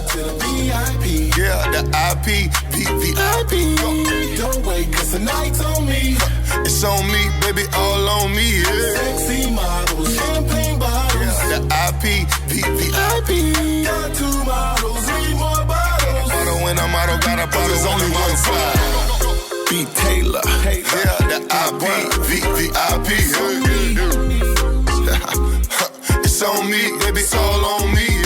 to the VIP. Yeah, the IP, VIP. Don't wait, cause tonight's on me. It's on me, baby, all on me, yeah. Sexy models, champagne bottles. Yeah, the IP, VIP. Got 2 models, need more bottles. Bottle when I'm out, got a bottle. There's only one side. B. Taylor. Yeah, the IP, VIP. It's on me, baby, all on me, yeah.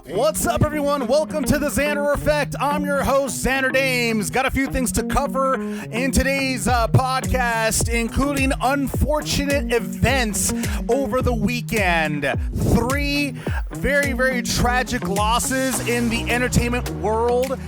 What's up, everyone? Welcome to the Xander Effect. I'm your host, Xander Dames. Got a few things to cover in today's podcast, including unfortunate events over the weekend. 3 very, very tragic losses in the entertainment world.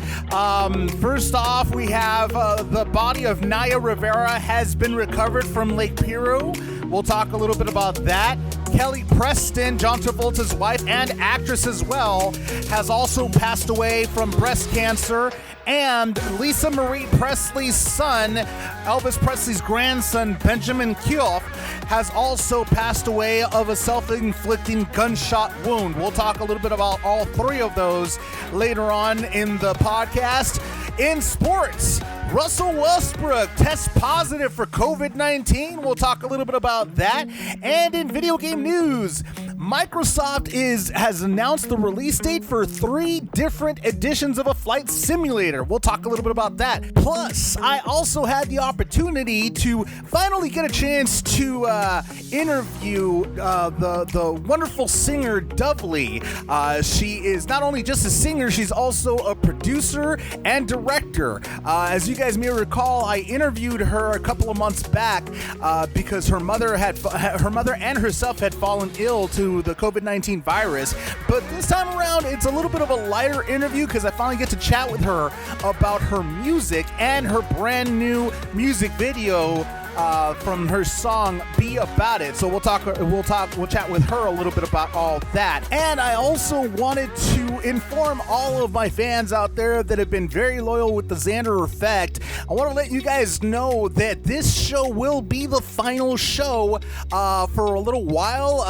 First off, we have the body of Naya Rivera has been recovered from Lake Piru. We'll talk a little bit about that. Kelly Preston, John Travolta's wife and actress as well, has also passed away from breast cancer. And Lisa Marie Presley's son, Elvis Presley's grandson, Benjamin Keough, has also passed away of a self-inflicting gunshot wound. We'll talk a little bit about all 3 of those later on in the podcast. In sports, Russell Westbrook tests positive for COVID-19. We'll talk a little bit about that. And in video game news, Microsoft has announced the release date for 3 different editions of a flight simulator. We'll talk a little bit about that. Plus, I also had the opportunity to finally get a chance to interview the wonderful singer Dovley. She is not only just a singer, she's also a producer and director. As you guys may recall, I interviewed her a couple of months back because her mother and herself had fallen ill to the COVID-19 virus. But this time around, it's a little bit of a lighter interview because I finally get to chat with her about her music and her brand new music video from her song "Be About It." So we'll chat with her a little bit about all that. And I also wanted to inform all of my fans out there that have been very loyal with the Xander Effect. I want to let you guys know that this show will be the final show for a little while.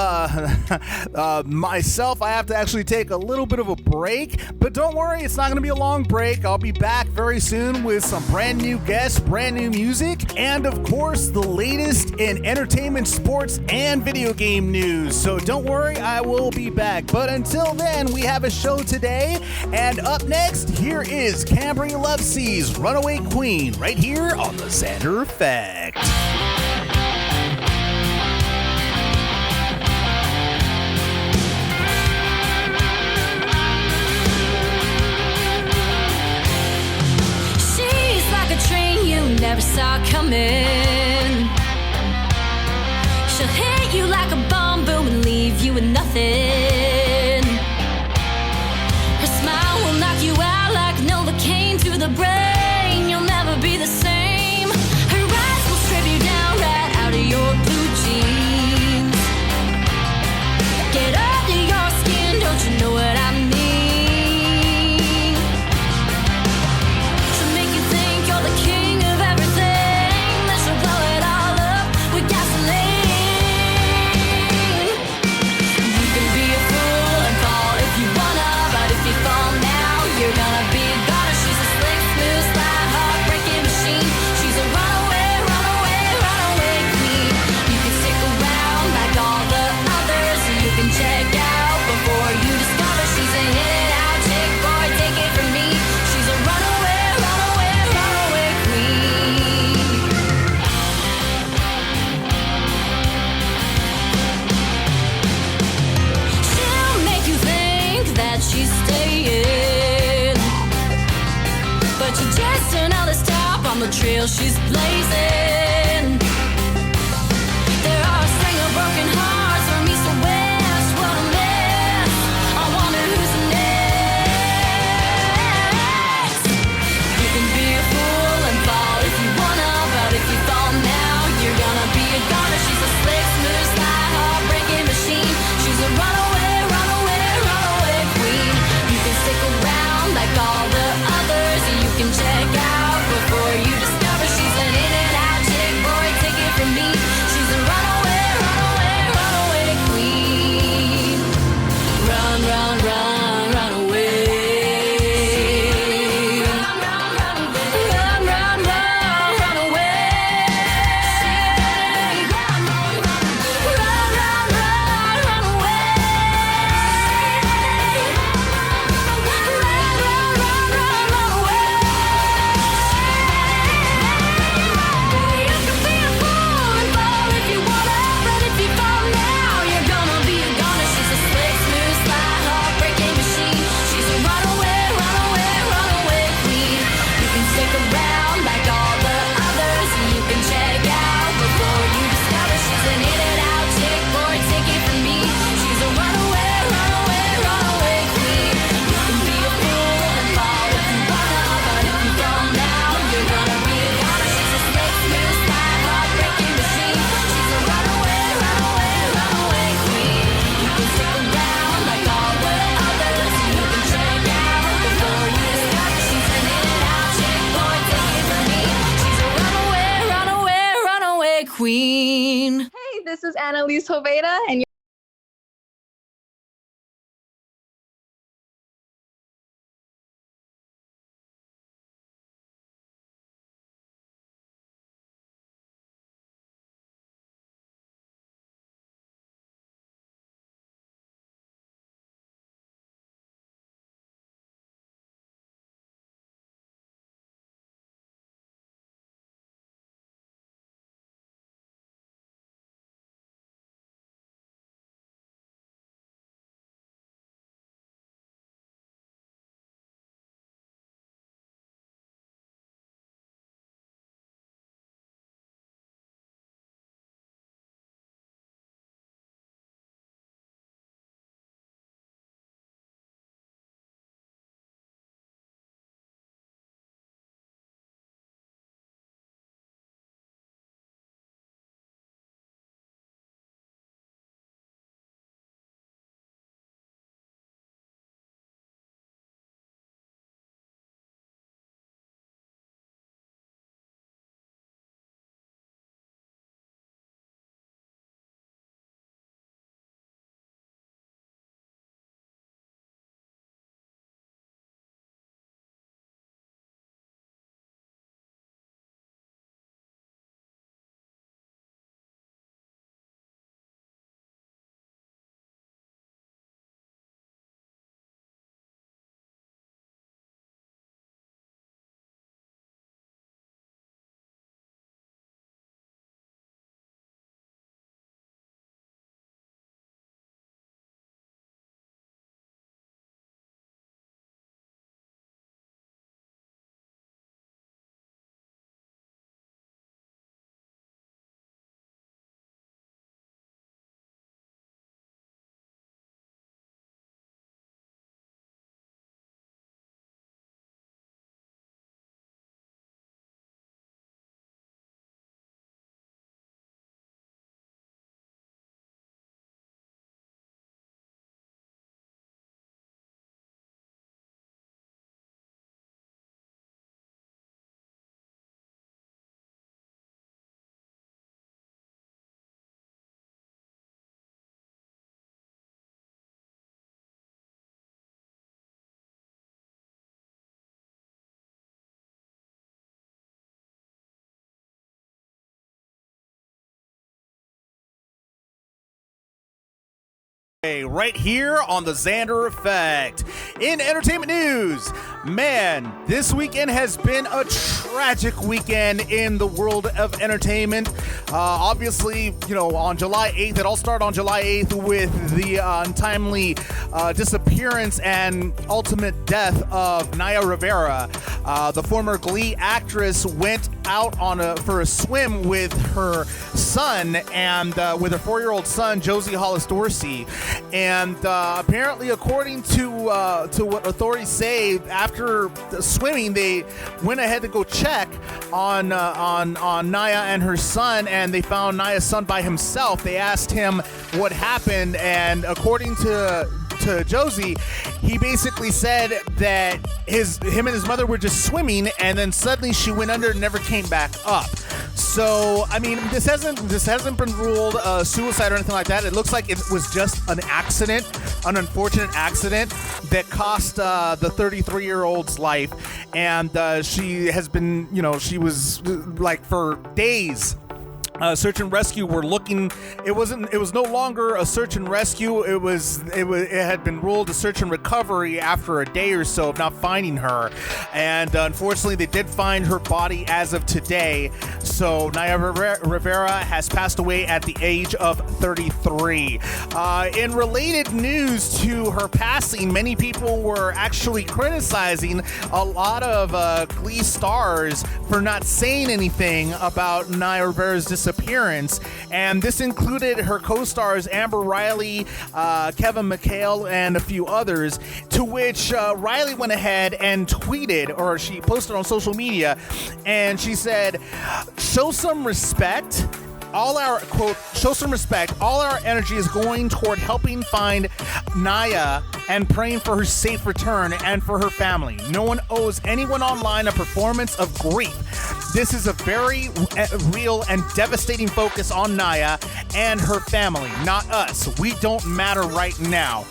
Myself, I have to actually take a little bit of a break, but don't worry, it's not going to be a long break. I'll be back very soon with some brand new guests, brand new music, and of course, the latest in entertainment, sports, and video game news. So don't worry, I will be back. But until then, we have a show today. And up next, here is Cambria Lovesey's Runaway Queen right here on the Xander Effect. She's like a train you never saw coming. She'll hit you like a bomb boom and leave you with nothing. Her smile will knock you out like Novocaine to the brain. You'll never be the same. Her eyes will strip you down right out of your blue jeans. Get under your skin, don't you know what I mean? She'll make you think you're the king of everything. Then she'll blow it all up with gasoline. You can be a fool and fall if you wanna, but if you fall now, you're gonna be a goddess. She's a slick, smooth, slide, heartbreaking machine. She's a runaway, runaway, runaway queen. You can stick around like all the others, or you can check out before you discover she's a hit-it-out chick. Boy, take it from me, she's a runaway, runaway, runaway queen. She'll make you think that she's staying, but you're just another stop on the trail she's blazing. There are a string of broken hearts from east to west. What a mess. I wonder who's next. You can be a fool and fall if you wanna, but if you fall now, you're gonna be a goner. She's a slick, smooth, slide, heartbreaking machine. She's a runaway, runaway, runaway queen. You can stick around like all the others, and you can check out before you discover she's an in-and-out. Annalise Hoveda, and Right here on the Xander Effect. In entertainment news, man, this weekend has been a tragic weekend in the world of entertainment. Obviously, on July 8th, it all started on July 8th with the untimely disappearance and ultimate death of Naya Rivera. The former Glee actress went out for a swim with her son and with her 4-year-old son, Josie Hollis Dorsey. And apparently, according to what authorities say, after the swimming, they went ahead to go check on Naya and her son, and they found Naya's son by himself. They asked him what happened, and according to Josie, he basically said that him and his mother were just swimming, and then suddenly she went under and never came back up. So, I mean, this hasn't been ruled suicide or anything like that. It looks like it was just an accident, an unfortunate accident that cost the 33-year-old's life. And she has been, she was like for days. Search and rescue were looking. It was no longer a search and rescue. It had been ruled a search and recovery after a day or so of not finding her, and unfortunately they did find her body as of today. So Naya Rivera has passed away at the age of 33. In related news to her passing, many people were actually criticizing a lot of Glee stars for not saying anything about Naya Rivera's disappearance, and this included her co-stars Amber Riley, Kevin McHale, and a few others, to which Riley went ahead and tweeted, or she posted on social media, and she said, show some respect. Show some respect. All our energy is going toward helping find Naya and praying for her safe return and for her family. No one owes anyone online a performance of grief. this is a very real and devastating focus on Naya and her family, not us. We don't matter right now.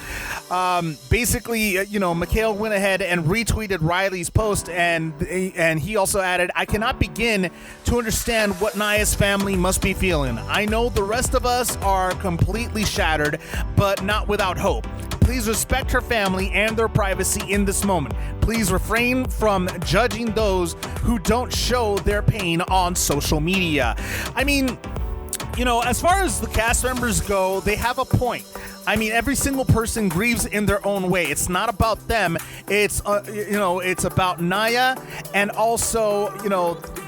Basically, Keough went ahead and retweeted Riley's post, and he also added, "I cannot begin to understand what Naya's family must be feeling. I know the rest of us are completely shattered, but not without hope. Please respect her family and their privacy in this moment. Please refrain from judging those who don't show their pain on social media." I mean, as far as the cast members go, they have a point. I mean, every single person grieves in their own way. It's not about them. It's it's about Naya and also,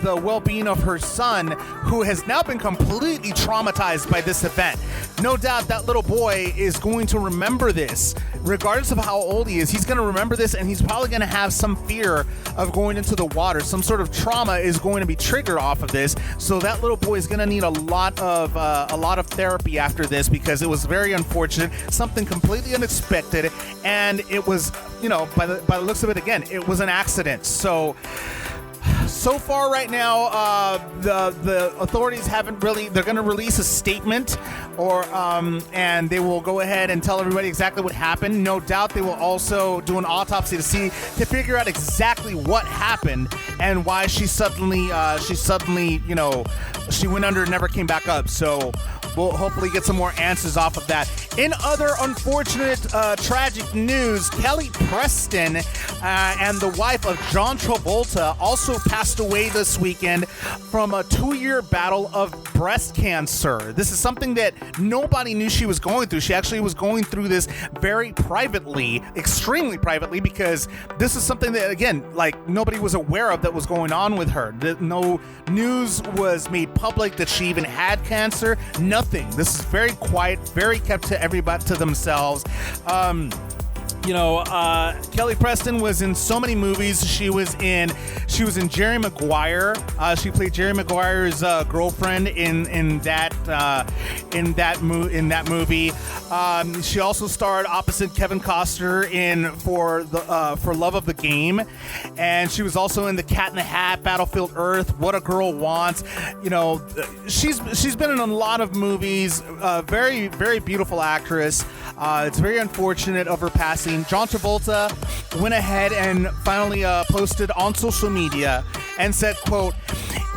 the well-being of her son, who has now been completely traumatized by this event. No doubt that little boy is going to remember this. Regardless of how old he is, he's going to remember this, and he's probably going to have some fear of going into the water. Some sort of trauma is going to be triggered off of this. So that little boy is going to need a lot of therapy after this, because it was very unfortunate, something completely unexpected, and it was, by the looks of it, again, it was an accident. So far right now, the authorities haven't really. They're going to release a statement, and they will go ahead and tell everybody exactly what happened. No doubt they will also do an autopsy to figure out exactly what happened and why she suddenly she went under and never came back up. So we'll hopefully get some more answers off of that. In other unfortunate, tragic news, Kelly Preston and the wife of John Travolta also passed away this weekend from a 2-year battle of breast cancer. This is something that nobody knew she was going through. She actually was going through this very privately, extremely privately, because this is something that, again, nobody was aware of that was going on with her. No news was made public that she even had cancer. Nothing. This is very quiet, very kept to everybody, to themselves. Kelly Preston was in so many movies. She was in Jerry Maguire. She played Jerry Maguire's girlfriend in that movie. She also starred opposite Kevin Costner in For Love of the Game, and she was also in The Cat in the Hat, Battlefield Earth, What a Girl Wants. She's been in a lot of movies. Very, very beautiful actress. It's very unfortunate of her passing. John Travolta went ahead and finally posted on social media and said, quote,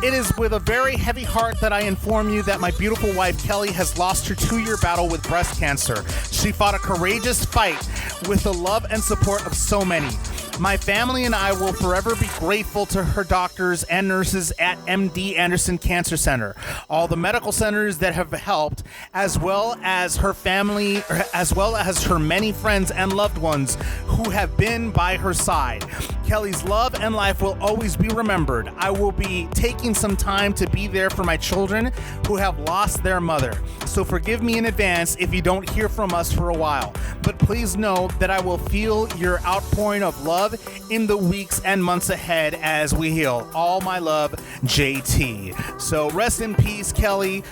"It is with a very heavy heart that I inform you that my beautiful wife Kelly has lost her 2-year battle with breast cancer. She fought a courageous fight with the love and support of so many. My family and I will forever be grateful to her doctors and nurses at MD Anderson Cancer Center, all the medical centers that have helped, as well as her family, as well as her many friends and loved ones who have been by her side. Kelly's love and life will always be remembered. I will be taking some time to be there for my children who have lost their mother. So forgive me in advance if you don't hear from us for a while. But please know that I will feel your outpouring of love in the weeks and months ahead as we heal. All my love, JT." So rest in peace, Kelly.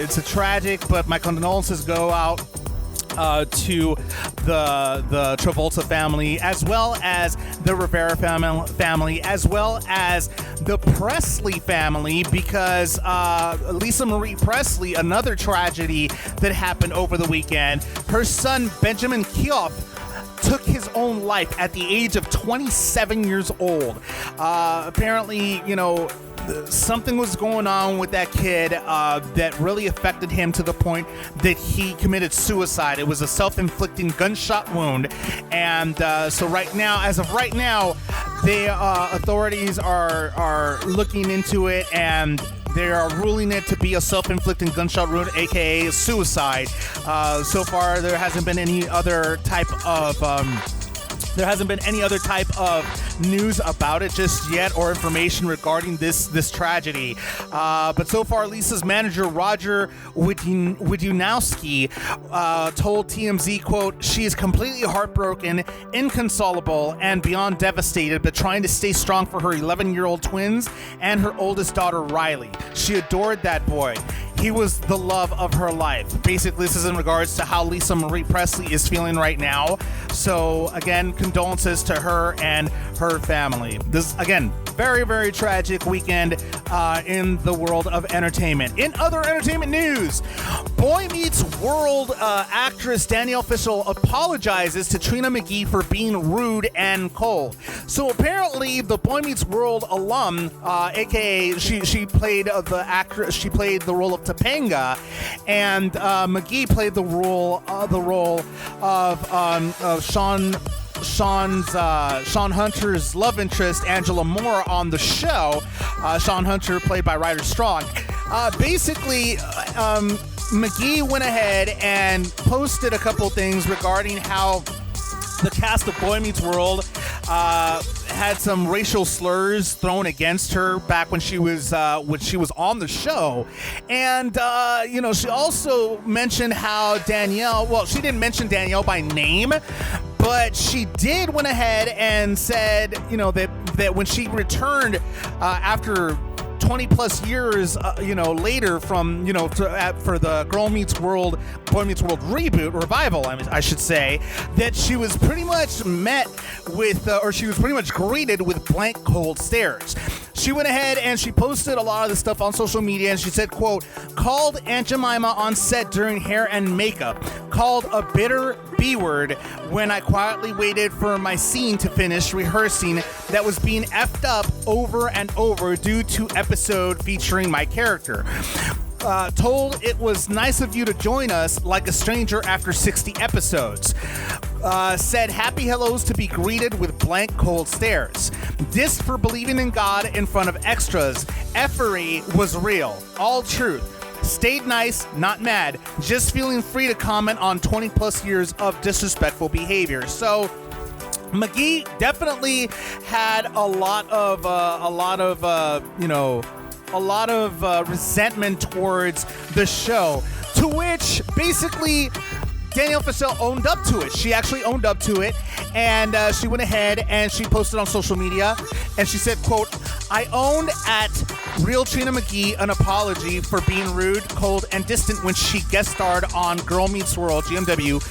It's a tragic, but my condolences go out to the Travolta family, as well as the Rivera family, as well as the Presley family, because Lisa Marie Presley, another tragedy that happened over the weekend, her son Benjamin Keough took his own life at the age of 27 years old. Apparently, something was going on with that kid that really affected him to the point that he committed suicide. It was a self-inflicting gunshot wound. And so as of right now, the authorities are looking into it, and they are ruling it to be a self-inflicting gunshot wound, aka suicide. So far, there hasn't been any other type of news about it just yet, or information regarding this tragedy. But so far, Lisa's manager, Roger Widianowski, told TMZ, quote, "She is completely heartbroken, inconsolable, and beyond devastated, but trying to stay strong for her 11-year-old twins and her oldest daughter, Riley. She adored that boy. he was the love of her life. Basically, this is in regards to how Lisa Marie Presley is feeling right now. So again, condolences to her and her family. This, again, very, very tragic weekend in the world of entertainment. In other entertainment news, Boy Meets World actress Danielle Fishel apologizes to Trina McGee for being rude and cold. So apparently, the Boy Meets World alum, aka she played she played the role of Topanga, and McGee played the role of Sean Hunter's love interest, Angela Moore, on the show. Sean Hunter, played by Ryder Strong. Basically, McGee went ahead and posted a couple things regarding how the cast of Boy Meets World had some racial slurs thrown against her back when she was on the show, and she also mentioned how Danielle. Well, she didn't mention Danielle by name, but she did went ahead and said, that when she returned after 20 plus years, later from, for the Boy Meets World revival, I should say, that she was pretty much met with, she was pretty much greeted with blank cold stares. She went ahead and she posted a lot of this stuff on social media, and she said, quote, called Aunt Jemima on set during hair and makeup, called a bitter B-word when I quietly waited for my scene to finish rehearsing that was being effed up over and over due to episode featuring my character. Told it was nice of you to join us like a stranger after 60 episodes. Said happy hellos to be greeted with blank cold stares. Dissed for believing in God in front of extras. Effery was real. All truth. Stayed nice, not mad. Just feeling free to comment on 20 plus years of disrespectful behavior. So McGee definitely had a lot of resentment towards the show, to which basically Danielle Fishel owned up to it. She actually owned up to it, and she went ahead and she posted on social media, and she said, quote, I owned at Real Trina McGee an apology for being rude, cold, and distant when she guest starred on Girl Meets World, GMW.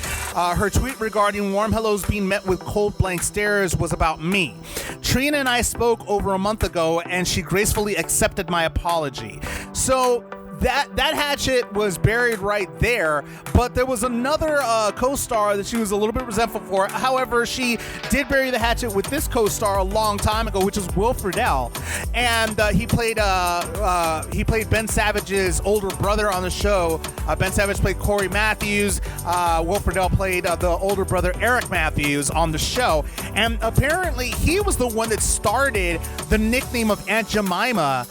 Her tweet regarding warm hellos being met with cold blank stares was about me. Trina and I spoke over a month ago, and she gracefully accepted my apology. So that hatchet was buried right there, but there was another co-star that she was a little bit resentful for. However, she did bury the hatchet with this co-star a long time ago, which is Will Friedle, and he played Ben Savage's older brother on the show. Ben Savage played Corey Matthews. Will Friedle played the older brother Eric Matthews on the show, and apparently he was the one that started the nickname of Aunt Jemima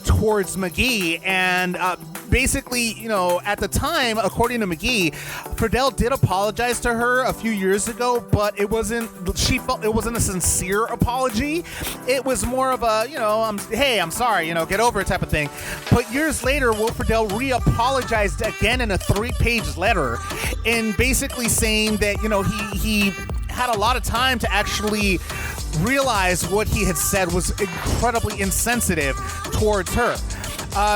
towards McGee. And basically, at the time, according to McGee, Friedle did apologize to her a few years ago, but she felt it wasn't a sincere apology. It was more of a, I'm sorry, get over it type of thing. But years later, Will Friedle re-apologized again in a 3-page letter, and basically saying that, he had a lot of time to actually realize what he had said was incredibly insensitive towards her.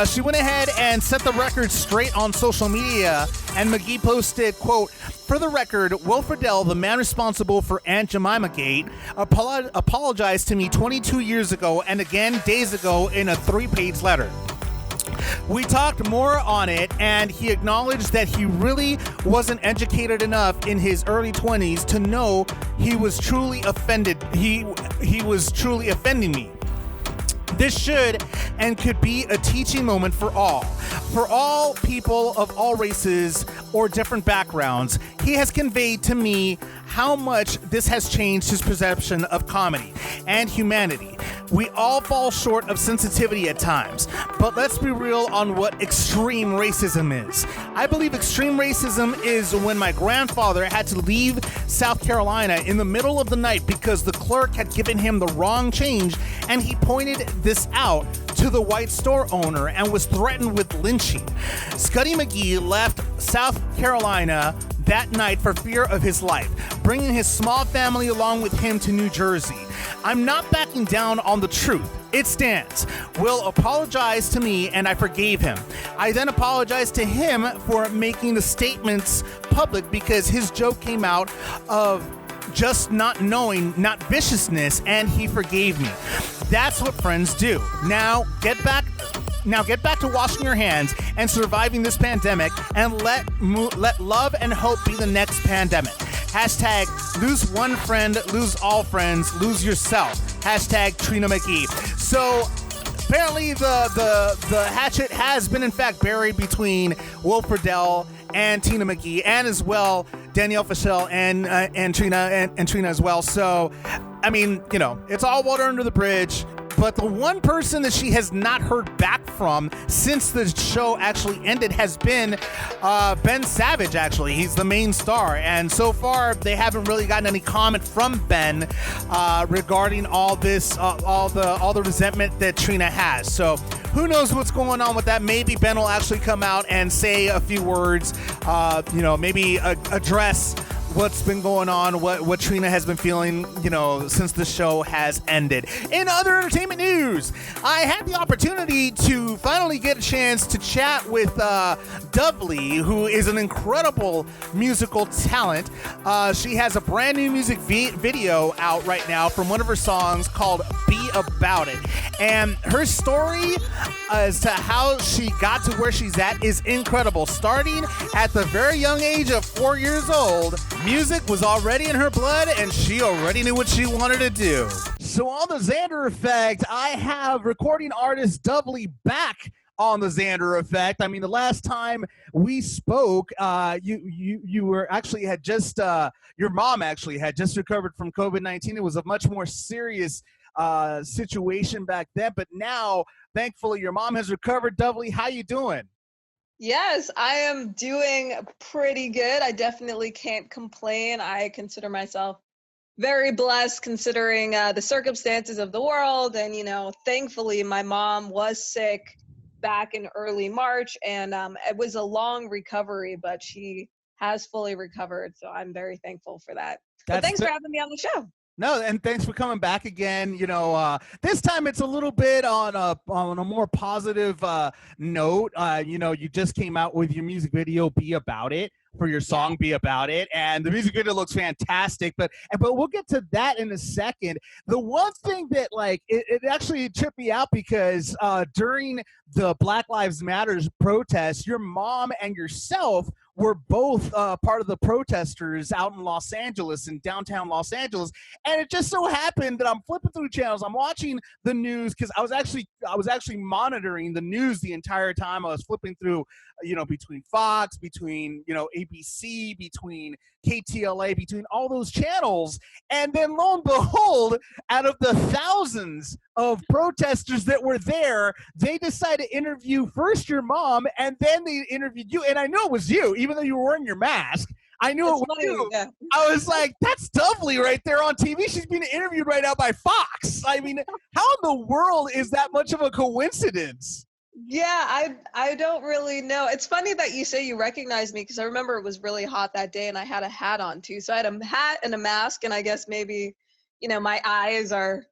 She went ahead and set the record straight on social media, and McGee posted, quote, for the record, Will Friedle, the man responsible for Aunt Jemima Gate, apologized to me 22 years ago and again days ago in a 3-page letter. We talked more on it, and he acknowledged that he really wasn't educated enough in his early 20s to know he was truly offended. He was truly offending me. This should and could be a teaching moment for all people of all races or different backgrounds. He has conveyed to me how much this has changed his perception of comedy and humanity. We all fall short of sensitivity at times, but let's be real on what extreme racism is. I believe extreme racism is when my grandfather had to leave South Carolina in the middle of the night because the clerk had given him the wrong change, and he pointed this out to the white store owner and was threatened with lynching. Scuddy McGee left South Carolina that night for fear of his life, bringing his small family along with him to New Jersey. I'm not backing down on the truth. It stands. Will apologized to me and I forgave him. I then apologized to him for making the statements public because his joke came out of just not knowing, not viciousness, and he forgave me. That's what friends do. Now get back to washing your hands and surviving this pandemic, and let love and hope be the next pandemic. Hashtag lose one friend, lose all friends, lose yourself. Hashtag Trina McGee. So apparently the hatchet has been in fact buried between Will Friedle and Tina McGee, and as well Danielle Fishel and Trina as well. So I mean, you know, it's all water under the bridge. But the one person that she has not heard back from since the show actually ended has been Ben Savage, actually. He's the main star. And so far, they haven't really gotten any comment from Ben regarding all this, all the resentment that Trina has. So who knows what's going on with that? Maybe Ben will actually come out and say a few words, maybe address what's been going on, what Trina has been feeling, since the show has ended. In other entertainment news, I had the opportunity to finally get a chance to chat with Dovley, who is an incredible musical talent. She has a brand new music video out right now from one of her songs called Be About It. And her story as to how she got to where she's at is incredible. Starting at the very young age of 4 years old, music was already in her blood, and she already knew what she wanted to do. So on the Xander Effect, I have recording artist Dovley back on the Xander Effect. I mean, the last time we spoke, you were actually had just your mom actually had just recovered from COVID-19. It was a much more serious situation back then, but now, thankfully, your mom has recovered. Dovley, how you doing? Yes, I am doing pretty good. I definitely can't complain. I consider myself very blessed considering the circumstances of the world. And, thankfully, my mom was sick back in early March, and it was a long recovery, but she has fully recovered. So I'm very thankful for that. But thanks for having me on the show. No, and thanks for coming back again. This time it's a little bit on a more positive note. You just came out with your music video, Be About It, for your song Be About It, and the music video looks fantastic. But we'll get to that in a second. The one thing that it actually tripped me out because during the Black Lives Matters protests, your mom and yourself were both part of the protesters out in Los Angeles, in downtown Los Angeles. And it just so happened that I'm flipping through channels. I'm watching the news because I was actually monitoring the news the entire time. I was flipping through, between Fox, between, ABC, between KTLA, between all those channels. And then lo and behold, out of the thousands of protesters that were there, they decided to interview first your mom, and then they interviewed you. And I knew it was you, even though you were wearing your mask. I knew it was you. Yeah. I was like, that's Dovley right there on TV. She's being interviewed right now by Fox. I mean, how in the world is that much of a coincidence? Yeah, I don't really know. It's funny that you say you recognize me because I remember it was really hot that day and I had a hat on too. So I had a hat and a mask, and I guess maybe, my eyes are...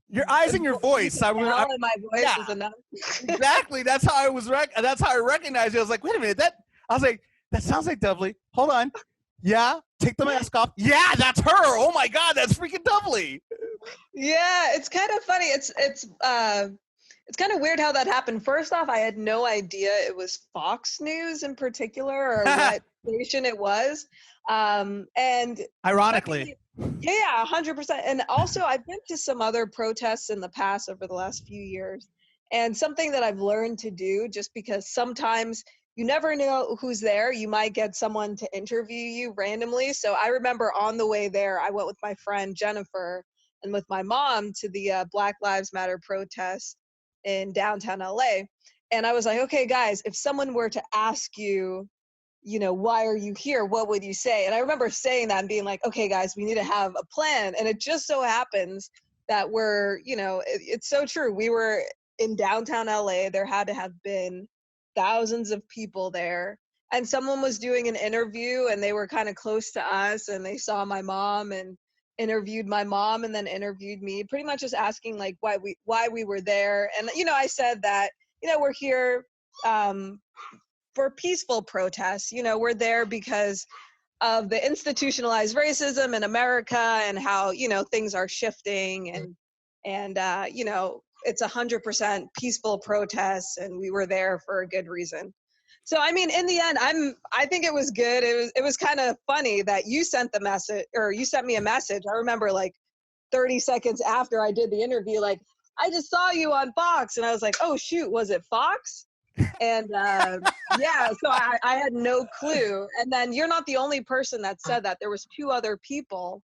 Your eyes and your voice. My voice is enough. Exactly. That's how I was. That's how I recognized you. I was like, wait a minute. That sounds like Dovley. Hold on. Yeah. Take the mask off. Yeah, that's her. Oh my God, that's freaking Dovley. Yeah, it's kind of funny. It's kind of weird how that happened. First off, I had no idea it was Fox News in particular or what station it was. And ironically. Yeah, 100%. And also, I've been to some other protests in the past over the last few years. And something that I've learned to do, just because sometimes you never know who's there. You might get someone to interview you randomly. So I remember on the way there, I went with my friend Jennifer and with my mom to the Black Lives Matter protest in downtown LA. And I was like, okay, guys, if someone were to ask you, why are you here? What would you say? And I remember saying that and being like, okay, guys, we need to have a plan. And it just so happens that we're, it's so true. We were in downtown LA. There had to have been thousands of people there. And someone was doing an interview and they were kind of close to us and they saw my mom and interviewed my mom and then interviewed me, pretty much just asking like why we were there. And I said that we're here for peaceful protests. We're there because of the institutionalized racism in America and how things are shifting, and it's 100% peaceful protests, and we were there for a good reason. So I mean, in the end, I think it was good. It was kind of funny that you sent the message, or you sent me a message. I remember like 30 seconds after I did the interview, like, I just saw you on Fox, and I was like, oh shoot, was it Fox? And yeah, so I had no clue. And then you're not the only person that said that. There was 2 other people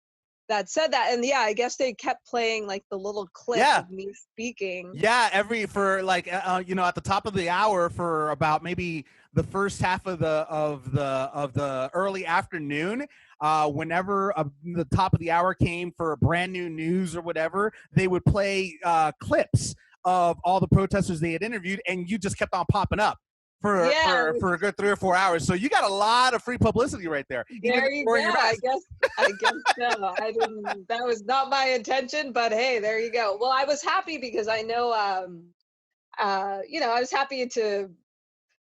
that said that, and yeah, I guess they kept playing like the little clip of me speaking. Yeah, at the top of the hour for about maybe the first half of the early afternoon. Whenever the top of the hour came for a brand new news or whatever, they would play clips of all the protesters they had interviewed, and you just kept on popping up for a good 3 or 4 hours. So you got a lot of free publicity right there. There you go. I guess so. That was not my intention, but hey, there you go. Well, I was happy because I know, I was happy to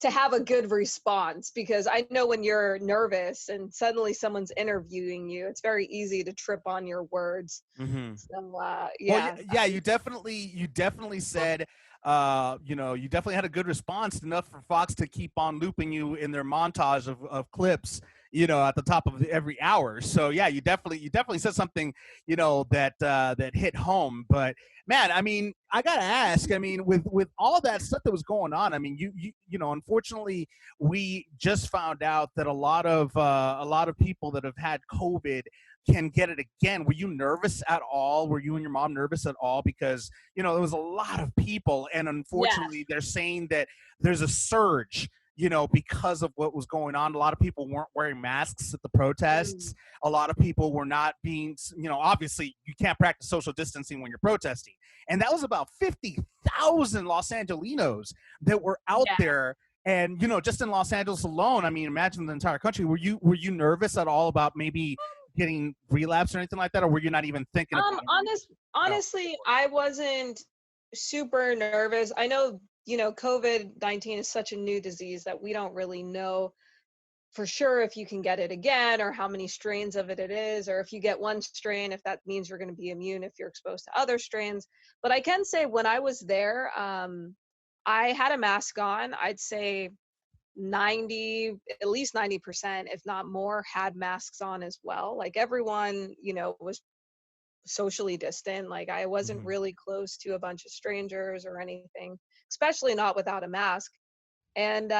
have a good response, because I know when you're nervous and suddenly someone's interviewing you, it's very easy to trip on your words. Mm-hmm. So, yeah. Well, yeah, you definitely said, you definitely had a good response, enough for Fox to keep on looping you in their montage of clips, at the top of every hour. So yeah, you definitely said something, that hit home. But man, I mean, I gotta ask, I mean, with all that stuff that was going on, I mean, unfortunately, we just found out that a lot of people that have had COVID can get it again. Were you nervous at all? Were you and your mom nervous at all? Because, there was a lot of people, and unfortunately, They're saying that there's a surge, because of what was going on. A lot of people weren't wearing masks at the protests. A lot of people were not being, obviously you can't practice social distancing when you're protesting. And that was about 50,000 Los Angelinos that were out there. And, just in Los Angeles alone, I mean, imagine the entire country. Were you nervous at all about maybe getting relapse or anything like that? Or were you not even thinking about it? Honestly, I wasn't super nervous. I know, COVID-19 is such a new disease that we don't really know for sure if you can get it again, or how many strains of it is, or if you get one strain, if that means you're going to be immune if you're exposed to other strains. But I can say when I was there, I had a mask on. I'd say at least 90%, if not more, had masks on as well. Like everyone, was socially distant. Like I wasn't really close to a bunch of strangers or anything, especially not without a mask. And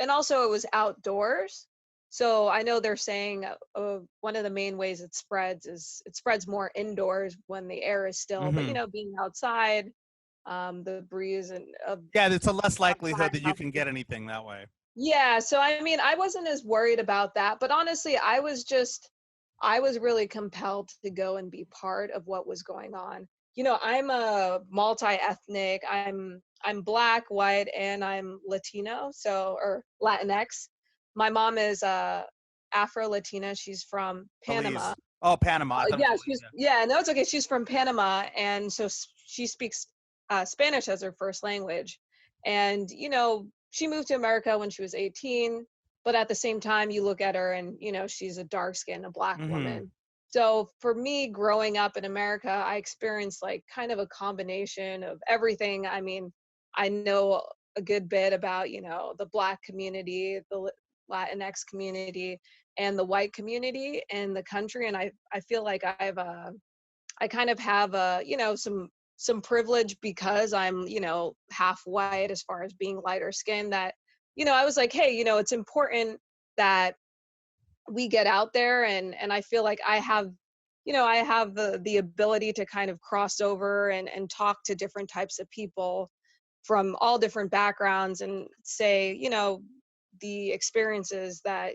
also it was outdoors. So I know they're saying one of the main ways it spreads is it spreads more indoors when the air is still, but being outside, the breeze and it's a less likelihood that you can get anything that way. Yeah, so I mean, I wasn't as worried about that, but honestly, I was really compelled to go and be part of what was going on. I'm a multi-ethnic. I'm Black, white, and I'm Latino, or Latinx. My mom is Afro-Latina. She's from Panama. Oh, Panama. No, it's okay. She's from Panama, and so she speaks Spanish as her first language. And, she moved to America when she was 18, but at the same time, you look at her and, she's a dark-skinned, a Black woman. So for me, growing up in America, I experienced like kind of a combination of everything. I mean, I know a good bit about, the Black community, the Latinx community, and the white community in the country. And I feel like I kind of have some privilege because I'm, half white as far as being lighter skinned, that, I was like, hey, it's important that we get out there, and I feel like I have the ability to kind of cross over and talk to different types of people from all different backgrounds and say, the experiences that,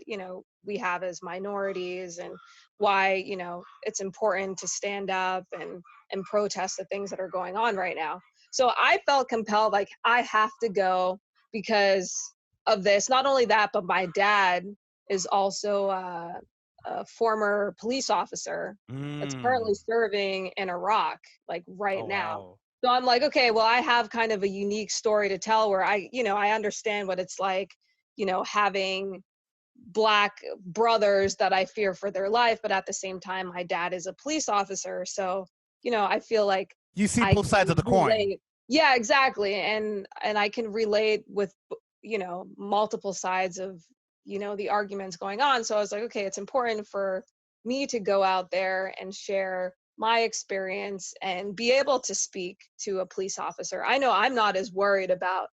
we have as minorities, and why, it's important to stand up and protest the things that are going on right now. So I felt compelled, like I have to go because of this. Not only that, but my dad is also a former police officer that's currently serving in Iraq, like right Oh, now. wow. So I'm like, okay, well, I have kind of a unique story to tell where I understand what it's like, having Black brothers that I fear for their life, but at the same time, my dad is a police officer. So, I feel like You see I both sides can of the coin. relate. Yeah, exactly. And I can relate with, multiple sides of, the arguments going on. So I was like, okay, it's important for me to go out there and share my experience and be able to speak to a police officer. I know I'm not as worried about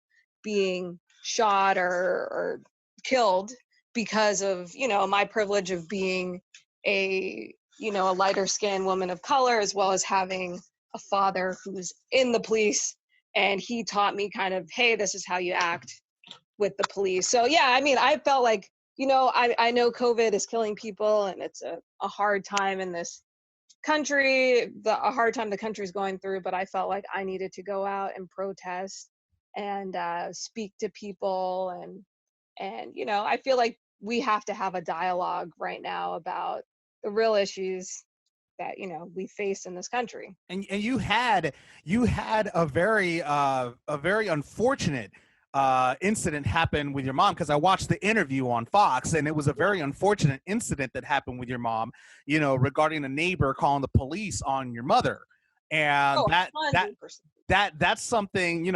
being shot or killed because of, my privilege of being a lighter skinned woman of color, as well as having a father who's in the police, and he taught me kind of, hey, this is how you act with the police. So yeah, I mean, I felt like, I know COVID is killing people and it's a hard time in this country, a hard time the country's going through, but I felt like I needed to go out and protest and speak to people, and I feel like we have to have a dialogue right now about the real issues that we face in this country. And you had a very unfortunate incident happen with your mom, because I watched the interview on Fox, and it was a very unfortunate incident that happened with your mom, regarding a neighbor calling the police on your mother. And Oh, that 100%. that's something,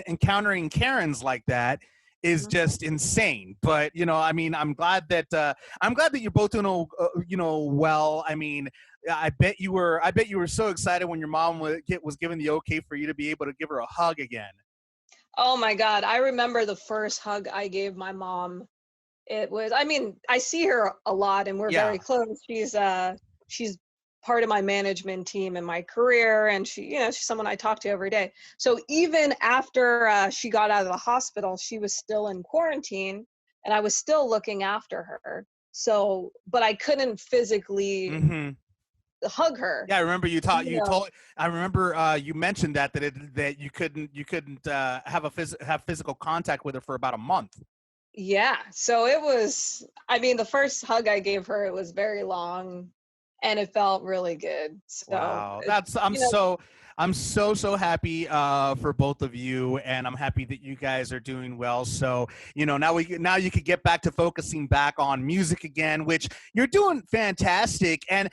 encountering Karens like that is Mhm. just insane. But I mean, I'm glad that you're both doing well. I mean, I bet you were so excited when your mom was given the okay for you to be able to give her a hug again. Oh my God, I remember the first hug I gave my mom. It was, I mean, I see her a lot and we're Yeah. very close. She's part of my management team in my career, and she's someone I talk to every day. So even after she got out of the hospital, she was still in quarantine and I was still looking after her. So, but I couldn't physically Mm-hmm. hug her. Yeah, I remember You know, I remember you mentioned that you couldn't have physical contact with her for about a month. yeah. So it was, I mean, the first hug I gave her, it was very long and it felt really good. So, Wow, it, that's I'm you know, so happy for both of you, and I'm happy that you guys are doing well. So now you could get back to focusing back on music again, which you're doing fantastic. And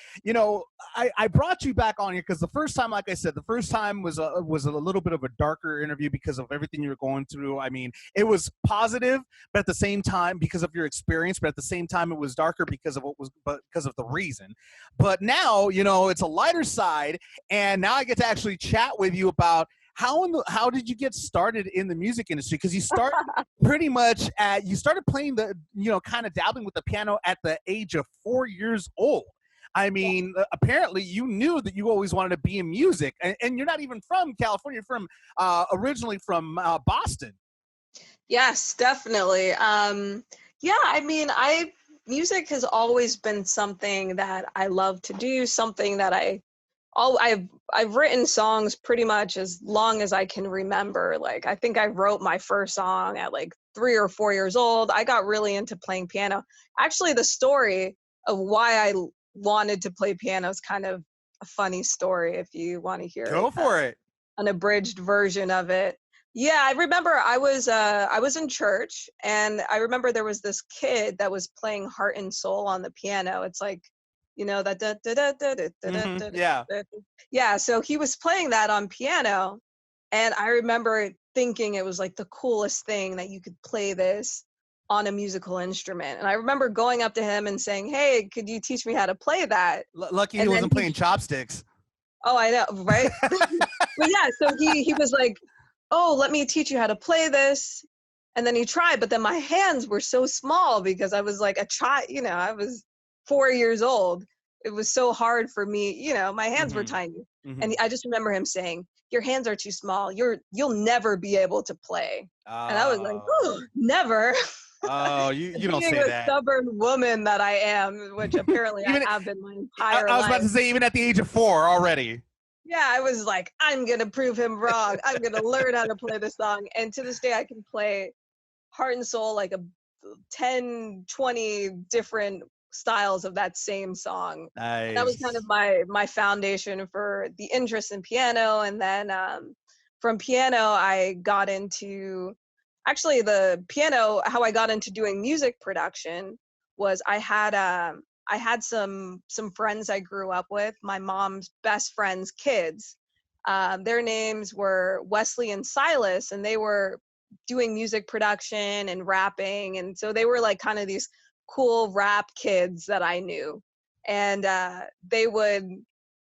I brought you back on here because the first time, like I said, the first time was a little bit of a darker interview because of everything you were going through. I mean, it was positive, but at the same time because of your experience, but at the same time it was darker because of because of the reason. But now, it's a lighter side, and now I get to actually chat with you about how did you get started in the music industry? Because you started you started playing kind of dabbling with the piano at the age of 4 years old. I mean, apparently you knew that you always wanted to be in music, and you're not even from California. You're from originally from Boston. yes, definitely. Yeah, I mean, music has always been something that I love to do, something that I've written songs pretty much as long as I can remember. Like, I think I wrote my first song at like 3 or 4 years old. I got really into playing piano. Actually, the story of why I wanted to play piano is kind of a funny story if you want to hear it, Go for it. an abridged version of it. Yeah, I remember I was in church, and I remember there was this kid that was playing Heart and Soul on the piano. It's like, that da, da, da, da, da, da, da, da, Yeah. da. Yeah, so he was playing that on piano, and I remember thinking it was like the coolest thing that you could play this on a musical instrument. And I remember going up to him and saying, "Hey, could you teach me how to play that?" Lucky he And then wasn't playing chopsticks. oh, I know, right? But yeah, so he was like, "Oh, let me teach you how to play this." And then he tried, but then my hands were so small because I was like a child, I was 4 years old. It was so hard for me, my hands were Mhm. tiny. Mhm. And I just remember him saying, "Your hands are too small. You'll never be able to play." And I was like, Oh, "Oh, never." oh, you don't Being say the that. stubborn woman that I am, which apparently I Even have been my I, entire I was about life. to say, even at the age of 4 already. Yeah, I was like, I'm gonna prove him wrong. I'm gonna learn how to play this song. And to this day, I can play Heart and Soul like a 10, 20 different styles of that same song. And that was kind of Nice. my foundation for the interest in piano. And then from piano, I got into actually the piano. How I got into doing music production was I had some friends I grew up with, my mom's best friends' kids. Their names were Wesley and Silas, and they were doing music production and rapping, and so they were like kind of these cool rap kids that I knew. And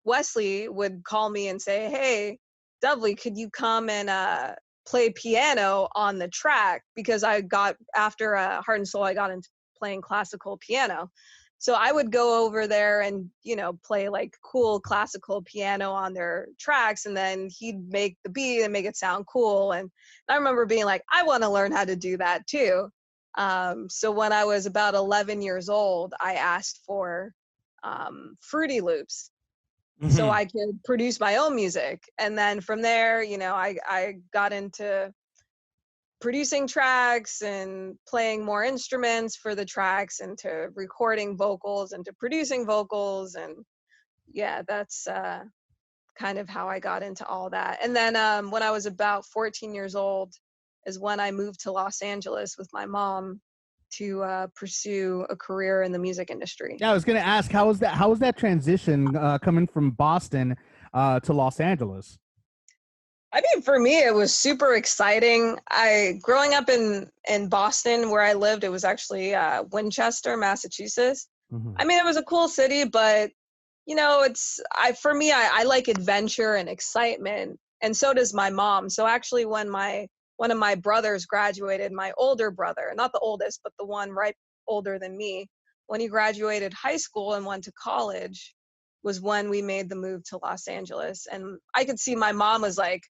Wesley would call me and say, "Hey, Dovley, could you come and play piano on the track?" Because I got, after Heart and Soul, I got into playing classical piano. So I would go over there and, play like cool classical piano on their tracks, and then he'd make the beat and make it sound cool. And I remember being like, I want to learn how to do that too. So when I was about 11 years old, I asked for Fruity Loops so Hmm. I could produce my own music. And then from there, I got into producing tracks and playing more instruments for the tracks, and to recording vocals and to producing vocals. And yeah, that's kind of how I got into all that. And then when I was about 14 years old is when I moved to Los Angeles with my mom to pursue a career in the music industry. Yeah, I was gonna ask, how was that transition coming from Boston to Los Angeles? I mean, for me, it was super exciting. Growing up in Boston, where I lived, it was actually Winchester, Massachusetts. Hmm. I mean, it was a cool city, but for me, I like adventure and excitement, and so does my mom. So actually, when one of my brothers graduated, my older brother, not the oldest, but the one right older than me, when he graduated high school and went to college, was when we made the move to Los Angeles. And I could see my mom was like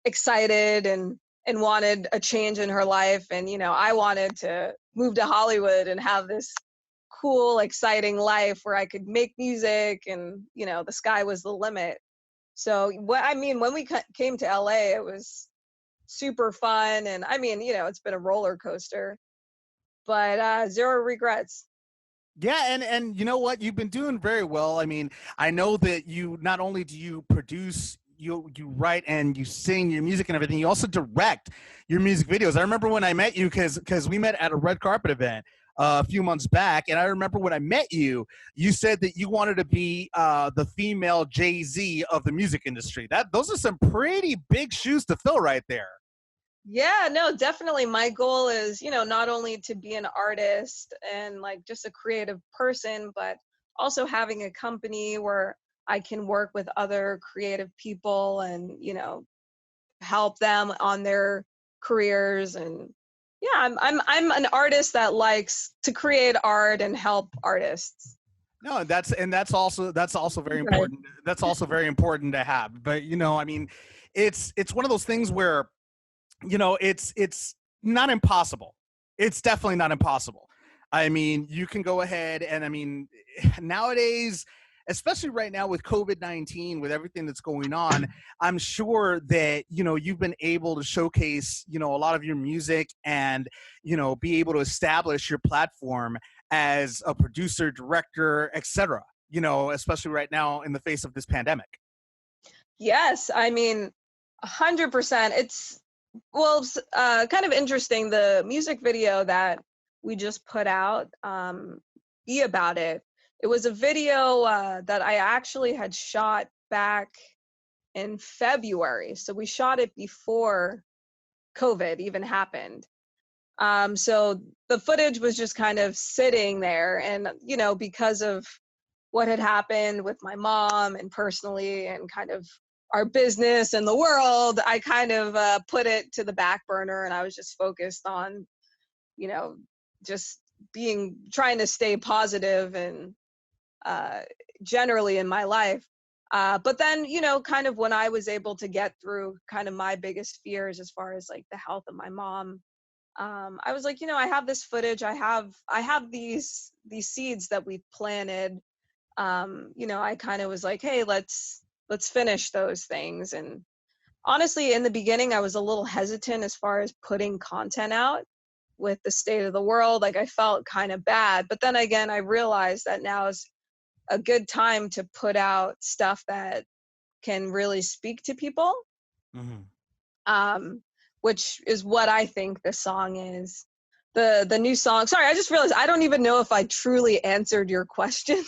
excited and wanted a change in her life, and I wanted to move to Hollywood and have this cool exciting life where I could make music, and the sky was the limit. So when we came to LA, it was super fun. And I mean, it's been a roller coaster, but zero regrets. Yeah, and you know what? You've been doing very well. I mean, I know that you not only do you produce, you write and you sing your music and everything, you also direct your music videos. I remember when I met you because we met at a red carpet event a few months back, and I remember when I met you, you said that you wanted to be the female Jay-Z of the music industry. Those are some pretty big shoes to fill right there. Yeah, no, definitely. My goal is, not only to be an artist and like just a creative person, but also having a company where I can work with other creative people and, help them on their careers. And yeah, I'm an artist that likes to create art and help artists. No, that's also very Right. important. That's also very important to have. But I mean, it's one of those things where it's not impossible. It's definitely not impossible. I mean, you can go ahead and I mean, nowadays, especially right now with COVID-19, with everything that's going on, I'm sure that you've been able to showcase a lot of your music and be able to establish your platform as a producer, director, etc. Especially right now in the face of this pandemic. Yes, I mean, 100%. It's kind of interesting. The music video that we just put out, Be About It. It was a video that I actually had shot back in February. So we shot it before COVID even happened. So the footage was just kind of sitting there, and because of what had happened with my mom and personally and kind of our business and the world, I kind of put it to the back burner, and I was just focused on, you know, just trying to stay positive and uh, generally in my life. But then, kind of when I was able to get through kind of my biggest fears as far as like the health of my mom, I was like, I have this footage, I have these seeds that we planted. I kind of was like, hey, let's finish those things. And honestly, in the beginning, I was a little hesitant as far as putting content out with the state of the world. Like, I felt kind of bad. But then again, I realized that now is a good time to put out stuff that can really speak to people. Which is what I think the song is. The new song. Sorry, I just realized I don't even know if I truly answered your question.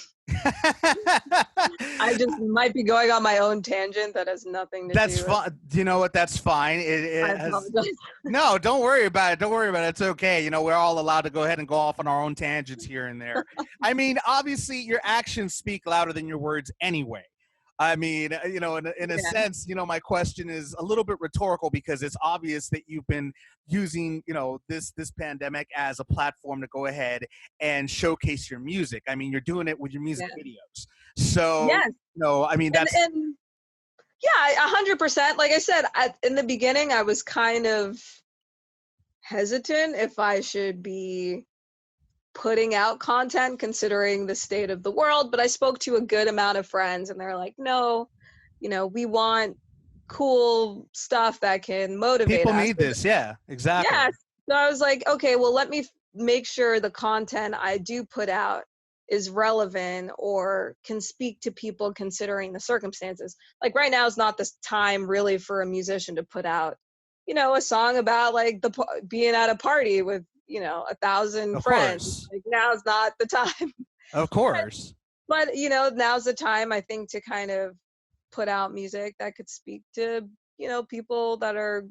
I just might be going on my own tangent that has nothing to That's do with fine. You know what? That's fine. I apologize. No, don't worry about it. Don't worry about it. It's okay. You know, we're all allowed to go ahead and go off on our own tangents here and there. I mean, obviously, your actions speak louder than your words anyway. I mean, you know, in a sense, you know, my question is a little bit rhetorical because it's obvious that you've been using, you know, this pandemic as a platform to go ahead and showcase your music. I mean, you're doing it with your music videos. So, Yes. you know, I mean, that's and yeah, 100%. Like I said, in the beginning, I was kind of hesitant if I should be putting out content considering the state of the world, but I spoke to a good amount of friends and they're like, no, you know, we want cool stuff that can motivate people us. need this. Yeah, exactly. Yeah. So I was like, okay, well, let me make sure the content I do put out is relevant or can speak to people considering the circumstances. Like right now is not the time really for a musician to put out, you know, a song about like being at a party with, you know, 1,000 Of friends. course. Like now's not the time. Of course. But you know, now's the time I think to kind of put out music that could speak to, you know, people that are,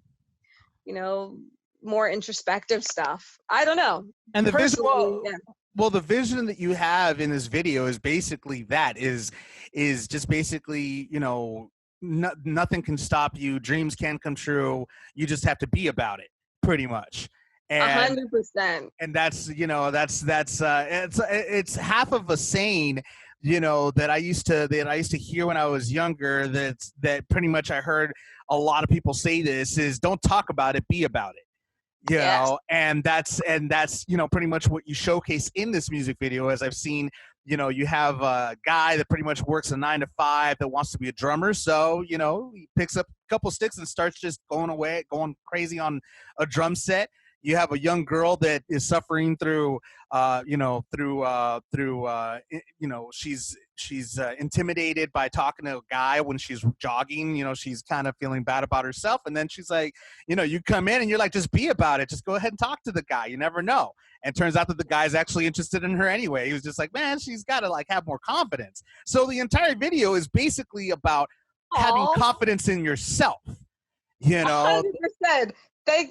you know, more introspective stuff. I don't know. And the visual, Yeah. well, the vision that you have in this video is basically that is just basically, you know, nothing can stop you. Dreams can come true. You just have to be about it, pretty much. And 100%. and that's, you know, that's it's half of a saying, you know, that I used to hear when I was younger. That pretty much I heard a lot of people say this is don't talk about it, be about it. You know, and that's you know pretty much what you showcase in this music video. As I've seen, you know, you have a guy that pretty much works a 9 to 5 that wants to be a drummer, so you know he picks up a couple sticks and starts just going crazy on a drum set. You have a young girl that is suffering through you know she's intimidated by talking to a guy when she's jogging. You know, she's kind of feeling bad about herself, and then she's like, you know, you come in and you're like, just be about it, just go ahead and talk to the guy, you never know. And turns out that the guy's actually interested in her anyway. He was just like, man, she's got to like have more confidence. So the entire video is basically about having confidence in yourself, you know. 100%.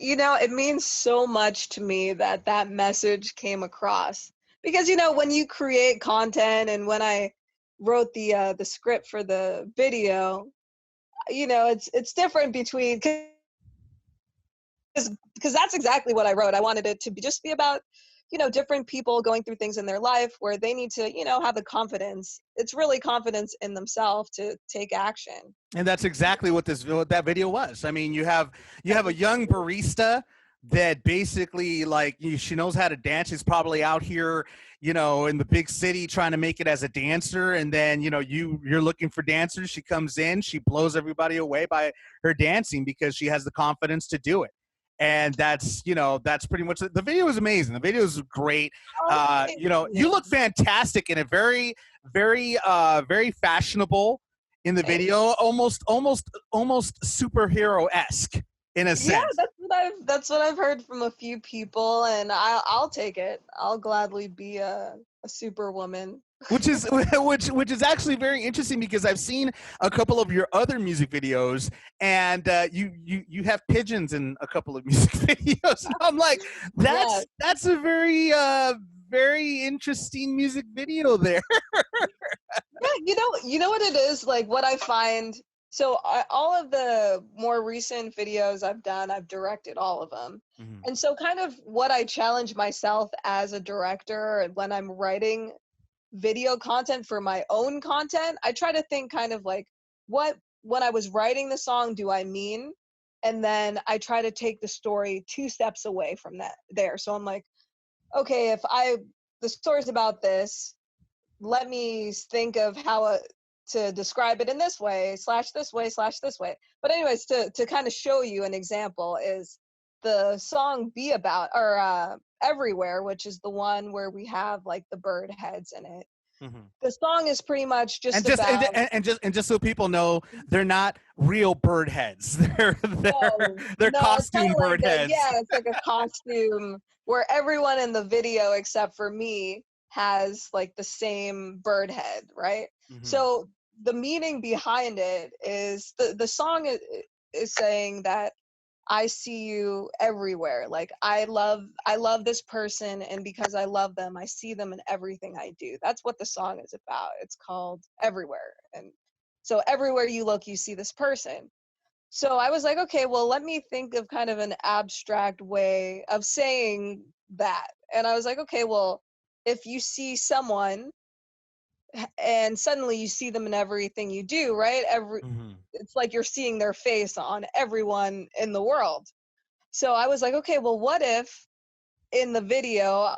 You know, it means so much to me that that message came across because, you know, when you create content and when I wrote the script for the video, you know, it's different between because that's exactly what I wrote. I wanted it to just be about, you know, different people going through things in their life where they need to, you know, have the confidence. It's really confidence in themselves to take action. And that's exactly what that video was. I mean, you have a young barista that basically like she knows how to dance. She's probably out here, you know, in the big city trying to make it as a dancer. And then, you know, you're looking for dancers. She comes in, she blows everybody away by her dancing because she has the confidence to do it. And that's, you know, that's pretty much the video is amazing. The video is great. You know, you look fantastic in a very, very, very fashionable in the video, almost superhero-esque in a sense. Yeah, that's what I've heard from a few people, and I'll take it. I'll gladly be a superwoman. Which is actually very interesting because I've seen a couple of your other music videos, and you have pigeons in a couple of music videos. And I'm like, that's a very very interesting music video there. Yeah, you know what it is, like what I find. So all of the more recent videos I've done, I've directed all of them. Mm-hmm. And so kind of what I challenge myself as a director when I'm writing video content for my own content, I try to think kind of like when I was writing the song do I mean? And then I try to take the story 2 steps away from that there. So I'm like, okay, if the story's about this, let me think of how to describe it in this way, /this way, /this way. But anyways, to kind of show you an example is the song Be About, or Everywhere, which is the one where we have like the bird heads in it. The song is pretty much just about and just so people know, they're not real bird heads. They're no, it's kind costume of bird like heads. it's like a costume where everyone in the video except for me has like the same bird head, right? So the meaning behind it is the song is saying that I see you everywhere. Like I love this person, and because I love them, I see them in everything I do. That's what the song is about. It's called Everywhere. And so everywhere you look, you see this person. So I was like, okay, well, let me think of kind of an abstract way of saying that. And I was like, okay, well, if you see someone and suddenly you see them in everything you do, right? It's like you're seeing their face on everyone in the world. So I was like, okay, well, what if in the video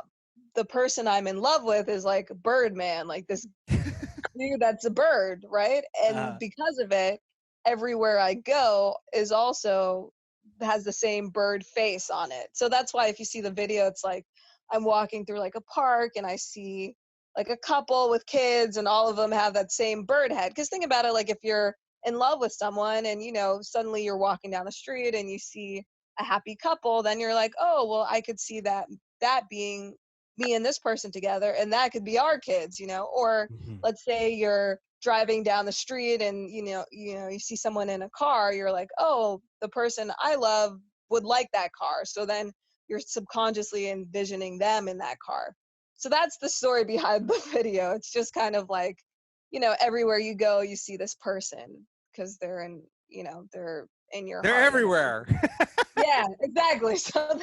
the person I'm in love with is like Birdman, like this dude that's a bird, right? And because of it, everywhere I go is also has the same bird face on it. So that's why if you see the video, it's like I'm walking through like a park and I see like a couple with kids and all of them have that same bird head. Because think about it, like if you're in love with someone and suddenly you're walking down the street and you see a happy couple, then you're like, oh well, I could see that being me and this person together, and that could be our kids, or let's say you're driving down the street and you see someone in a car, you're like, oh, the person I love would like that car, so then you're subconsciously envisioning them in that car. So that's the story behind the video. It's just kind of like, everywhere you go you see this person because they're in your They're heart. everywhere. Yeah, exactly. So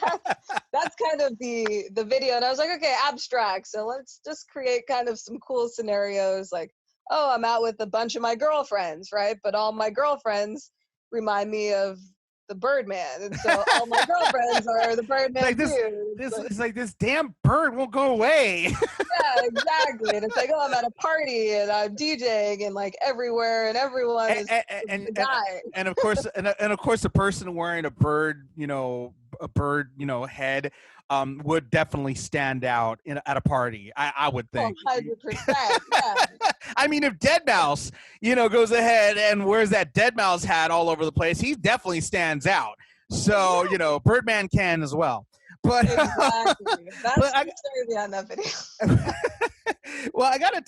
that's kind of the video. And I was like, okay, abstract. So let's just create kind of some cool scenarios like, oh, I'm out with a bunch of my girlfriends, right? But all my girlfriends remind me of the Birdman. And so all my girlfriends are the Birdman Like dude. it's like this damn bird won't go away. Yeah, exactly. And it's like, oh, I'm at a party and I'm DJing and like everywhere and everyone is the guy. And of course, the person wearing a bird, head, would definitely stand out at a party. I would think. 100%. Yeah. I mean, if Deadmau5, goes ahead and wears that Deadmau5 hat all over the place, he definitely stands out. So, Birdman can as well. But exactly. That's the story behind that video. Well, I gotta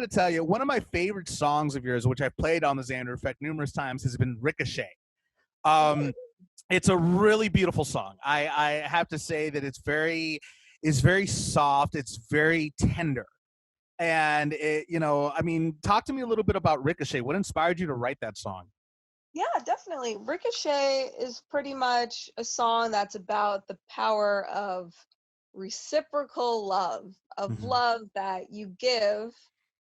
tell you, one of my favorite songs of yours, which I've played on the Xander Effect numerous times, has been Ricochet. It's a really beautiful song. I have to say that it's very soft. It's very tender. And talk to me a little bit about Ricochet. What inspired you to write that song? Yeah, definitely. Ricochet is pretty much a song that's about the power of reciprocal love, of love that you give,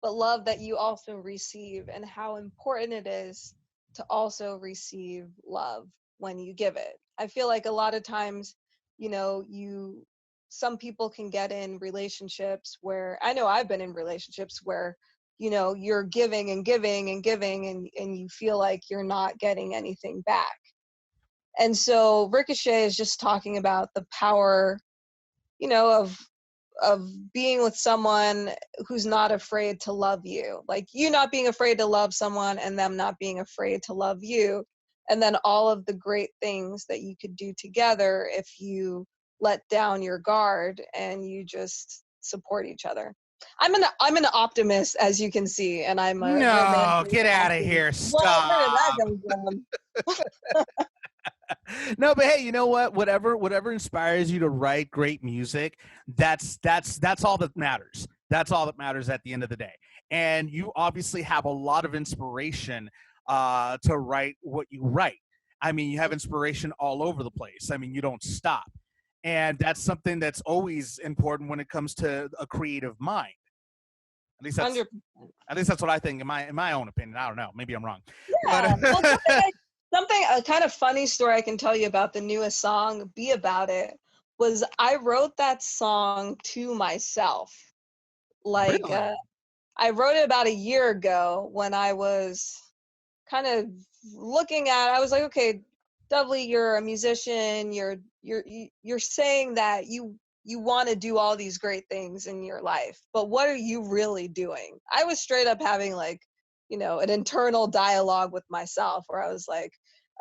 but love that you also receive, and how important it is to also receive love when you give it. I feel like a lot of times, some people can get in relationships where, I know I've been in relationships where you're giving and giving and giving and you feel like you're not getting anything back. And so Ricochet is just talking about the power, of being with someone who's not afraid to love you. Like you not being afraid to love someone and them not being afraid to love you. And then all of the great things that you could do together if you let down your guard and you just support each other. I'm an optimist, as you can see, and I'm a romantic get out of optimist. here! Stop. Well, where did that come from? No, but hey, you know what? Whatever inspires you to write great music, that's all that matters. That's all that matters at the end of the day. And you obviously have a lot of inspiration to write what you write. I mean, you have inspiration all over the place. I mean, you don't stop. And that's something that's always important when it comes to a creative mind. At least that's what I think in my own opinion. I don't know. Maybe I'm wrong. Yeah. But, well, a kind of funny story I can tell you about the newest song, Be About It, was I wrote that song to myself. Like, really? I wrote it about a year ago when I was kind of I was like, okay, Dovley, you're a musician, you're saying that you want to do all these great things in your life, but what are you really doing? I was straight up having like, an internal dialogue with myself where I was like,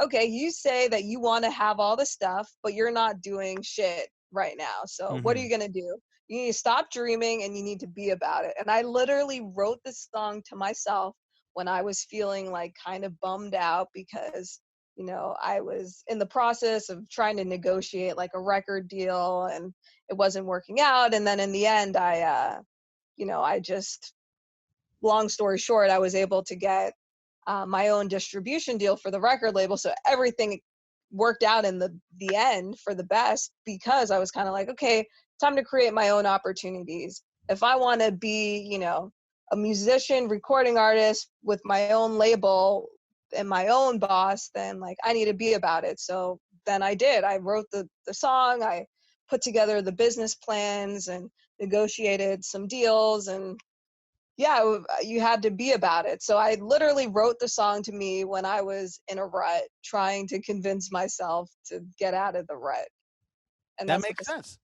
okay, you say that you want to have all the stuff, but you're not doing shit right now. So what are you going to do? You need to stop dreaming and you need to be about it. And I literally wrote this song to myself when I was feeling like kind of bummed out because I was in the process of trying to negotiate like a record deal and it wasn't working out. And then in the end, I just, long story short, I was able to get my own distribution deal for the record label. So everything worked out in the end for the best because I was kind of like, okay, time to create my own opportunities. If I want to be, a musician, recording artist with my own label and my own boss, then like I need to be about it. So then I did. I wrote the song, I put together the business plans and negotiated some deals, and yeah, you had to be about it. So I literally wrote the song to me when I was in a rut, trying to convince myself to get out of the rut. And That that's what makes this, sense.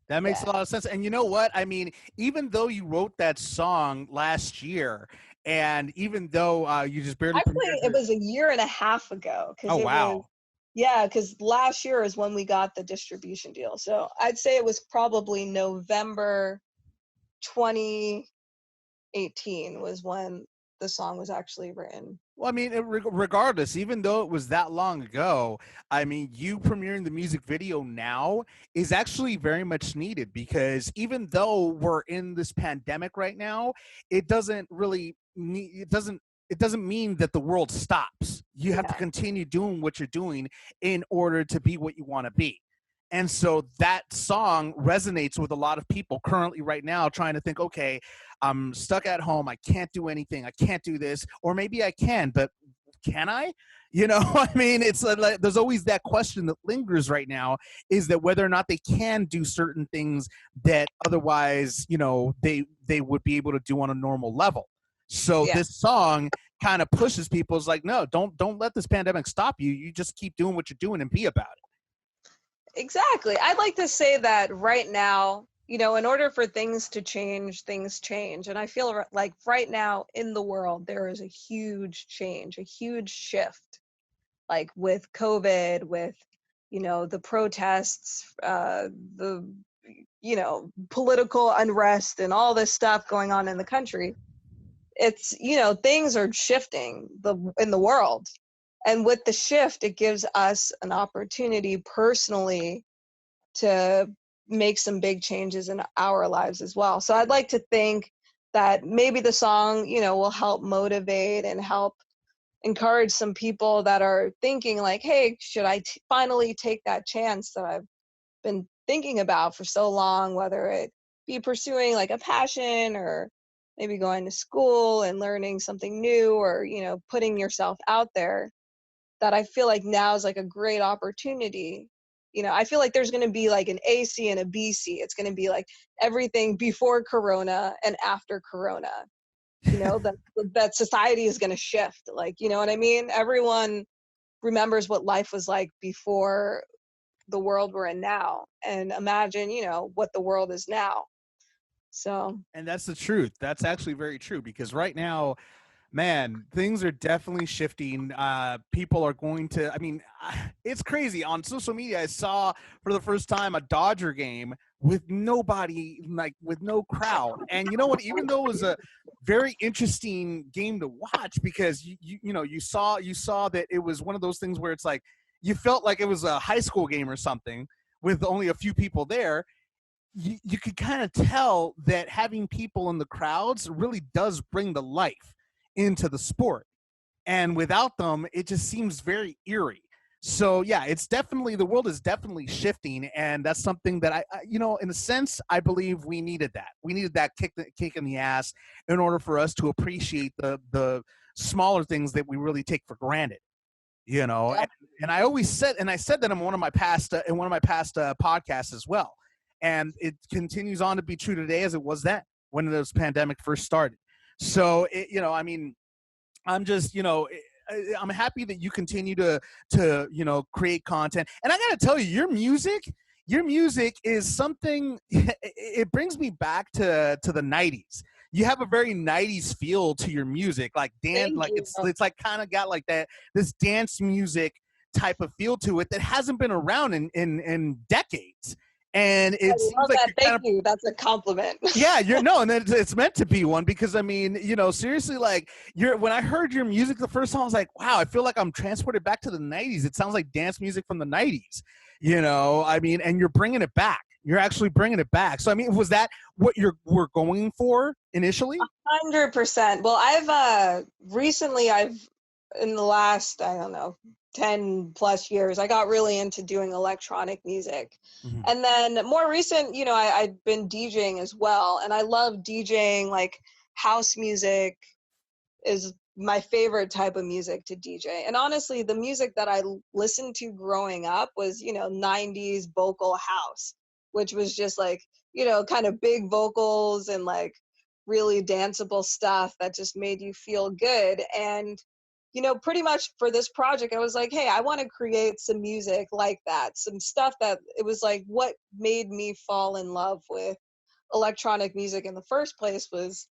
That makes yeah. a lot of sense. And you know what? I mean, even though you wrote that song last year, and even though you just barely Actually, premiered it the, was a year and a half ago because oh it was, wow, yeah, because last year is when we got the distribution deal. So I'd say it was probably November 2018 was when the song was actually written. well, I mean, regardless, even though it was that long ago, I mean, you premiering the music video now is actually very much needed because even though we're in this pandemic right now, it doesn't really it doesn't mean that the world stops. You have to Yeah. continue doing what you're doing in order to be what you want to be. And so that song resonates with a lot of people currently right now trying to think, okay, I'm stuck at home. I can't do anything. I can't do this. Or maybe I can, but can I? I mean, it's like there's always that question that lingers right now is that whether or not they can do certain things that otherwise, they would be able to do on a normal level. So Yeah. this song kind of pushes people. It's like, no, don't let this pandemic stop you. You just keep doing what you're doing and be about it. Exactly. I'd like to say that right now, in order for things to change, things change. And I feel like right now in the world, there is a huge change, a huge shift, like with COVID, with, the protests, political unrest and all this stuff going on in the country. It's, things are shifting in the world. And with the shift, it gives us an opportunity personally to make some big changes in our lives as well. So I'd like to think that maybe the song, will help motivate and help encourage some people that are thinking like, hey, should I finally take that chance that I've been thinking about for so long, whether it be pursuing like a passion or maybe going to school and learning something new or, putting yourself out there, that I feel like now is like a great opportunity. I feel like there's going to be like an AC and a BC. It's going to be like everything before Corona and after Corona. That society is going to shift. Like, you know what I mean? Everyone remembers what life was like before the world we're in now, and imagine, what the world is now. So And that's the truth. That's actually very true because right now, man, things are definitely shifting. People are going to, I mean, it's crazy. On social media, I saw for the first time a Dodger game with nobody, like with no crowd. And you know what? Even though it was a very interesting game to watch because you saw that it was one of those things where it's like you felt like it was a high school game or something with only a few people there. You could kind of tell that having people in the crowds really does bring the life into the sport, and without them it just seems very eerie. So yeah, it's definitely, the world is definitely shifting, and that's something that I in a sense I believe we needed that kick in the ass in order for us to appreciate the smaller things that we really take for granted. yeah. And I always said, and I said that in one of my past podcasts as well, and it continues on to be true today as it was then when this pandemic first started. So I mean, I'm just I'm happy that you continue to create content. And I got to tell you, your music is something. It brings me back to the '90s. You have a very '90s feel to your music, like dance, Thank like you. it's like kind of got like this dance music type of feel to it that hasn't been around in decades. And I it seems love like that. you're kind Thank of you. That's a compliment. yeah, you're no, and it's meant to be one because I mean, seriously, like when I heard your music the first time, I was like, wow, I feel like I'm transported back to the '90s. It sounds like dance music from the '90s, I mean, and you're bringing it back. You're actually bringing it back. So I mean, was that what you were going for initially? 100%. Well, I've in the last, I don't know, 10 plus years, I got really into doing electronic music. Mhm. And then more recent, I've been DJing as well. And I love DJing, like house music is my favorite type of music to DJ. And honestly, the music that I listened to growing up was, 90s vocal house, which was just like, kind of big vocals and like really danceable stuff that just made you feel good. And, pretty much for this project, I was like, hey, I want to create some music like that, some stuff that it was like what made me fall in love with electronic music in the first place was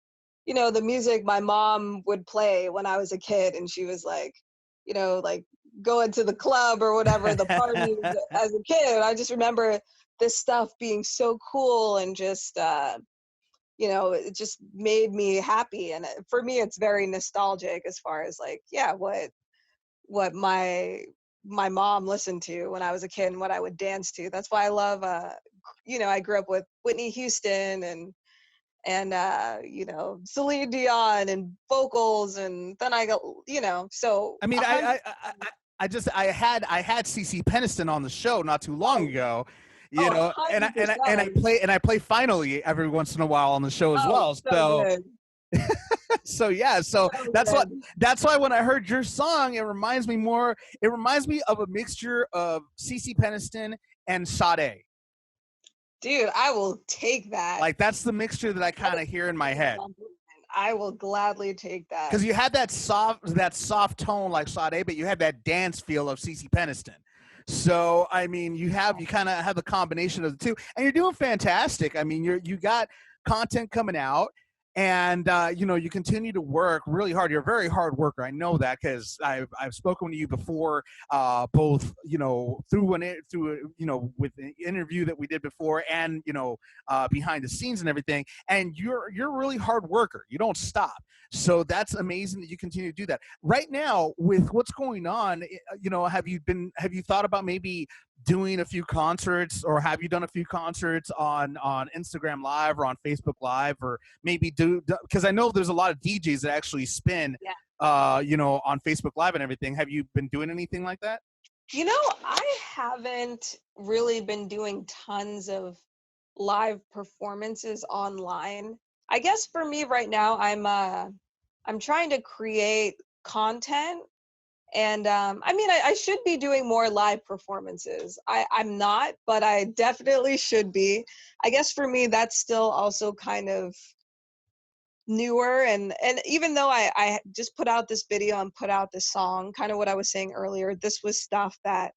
the music my mom would play when I was a kid, and she was like like going to the club or whatever, the parties as a kid. I just remember this stuff being so cool and just it just made me happy. And for me it's very nostalgic as far as like what my mom listened to when I was a kid and what I would dance to. That's why I love I grew up with Whitney Houston and Celine Dion and vocals, and then I got so I mean, 100. I had CC Peniston on the show not too long ago, Oh, and I play Finally every once in a while on the show as well. so good. So yeah, so So that's good. why when I heard your song, it reminds me of a mixture of CC Peniston and Sade. Dude, I will take that. Like that's the mixture that I kind of hear in my head. I will gladly take that. Because you had that soft tone like Sade, but you had that dance feel of CC Peniston. So I mean, you kind of have the combination of the two, and you're doing fantastic. I mean, you got content coming out, and you continue to work really hard. You're a very hard worker. I know that because I've spoken to you before, both through with the interview that we did before, and behind the scenes and everything. And you're a really hard worker. You don't stop. So that's amazing that you continue to do that. Right now, with what's going on, have you thought about maybe doing a few concerts, or have you done a few concerts on Instagram Live or on Facebook Live, or maybe because I know there's a lot of DJs that actually spin, on Facebook Live and everything. Have you been doing anything like that? I haven't really been doing tons of live performances online. I guess for me right now, I'm trying to create content. And I mean, I should be doing more live performances. I'm not, but I definitely should be. I guess for me, that's still also kind of newer. And even though I just put out this video and put out this song, kind of what I was saying earlier, this was stuff that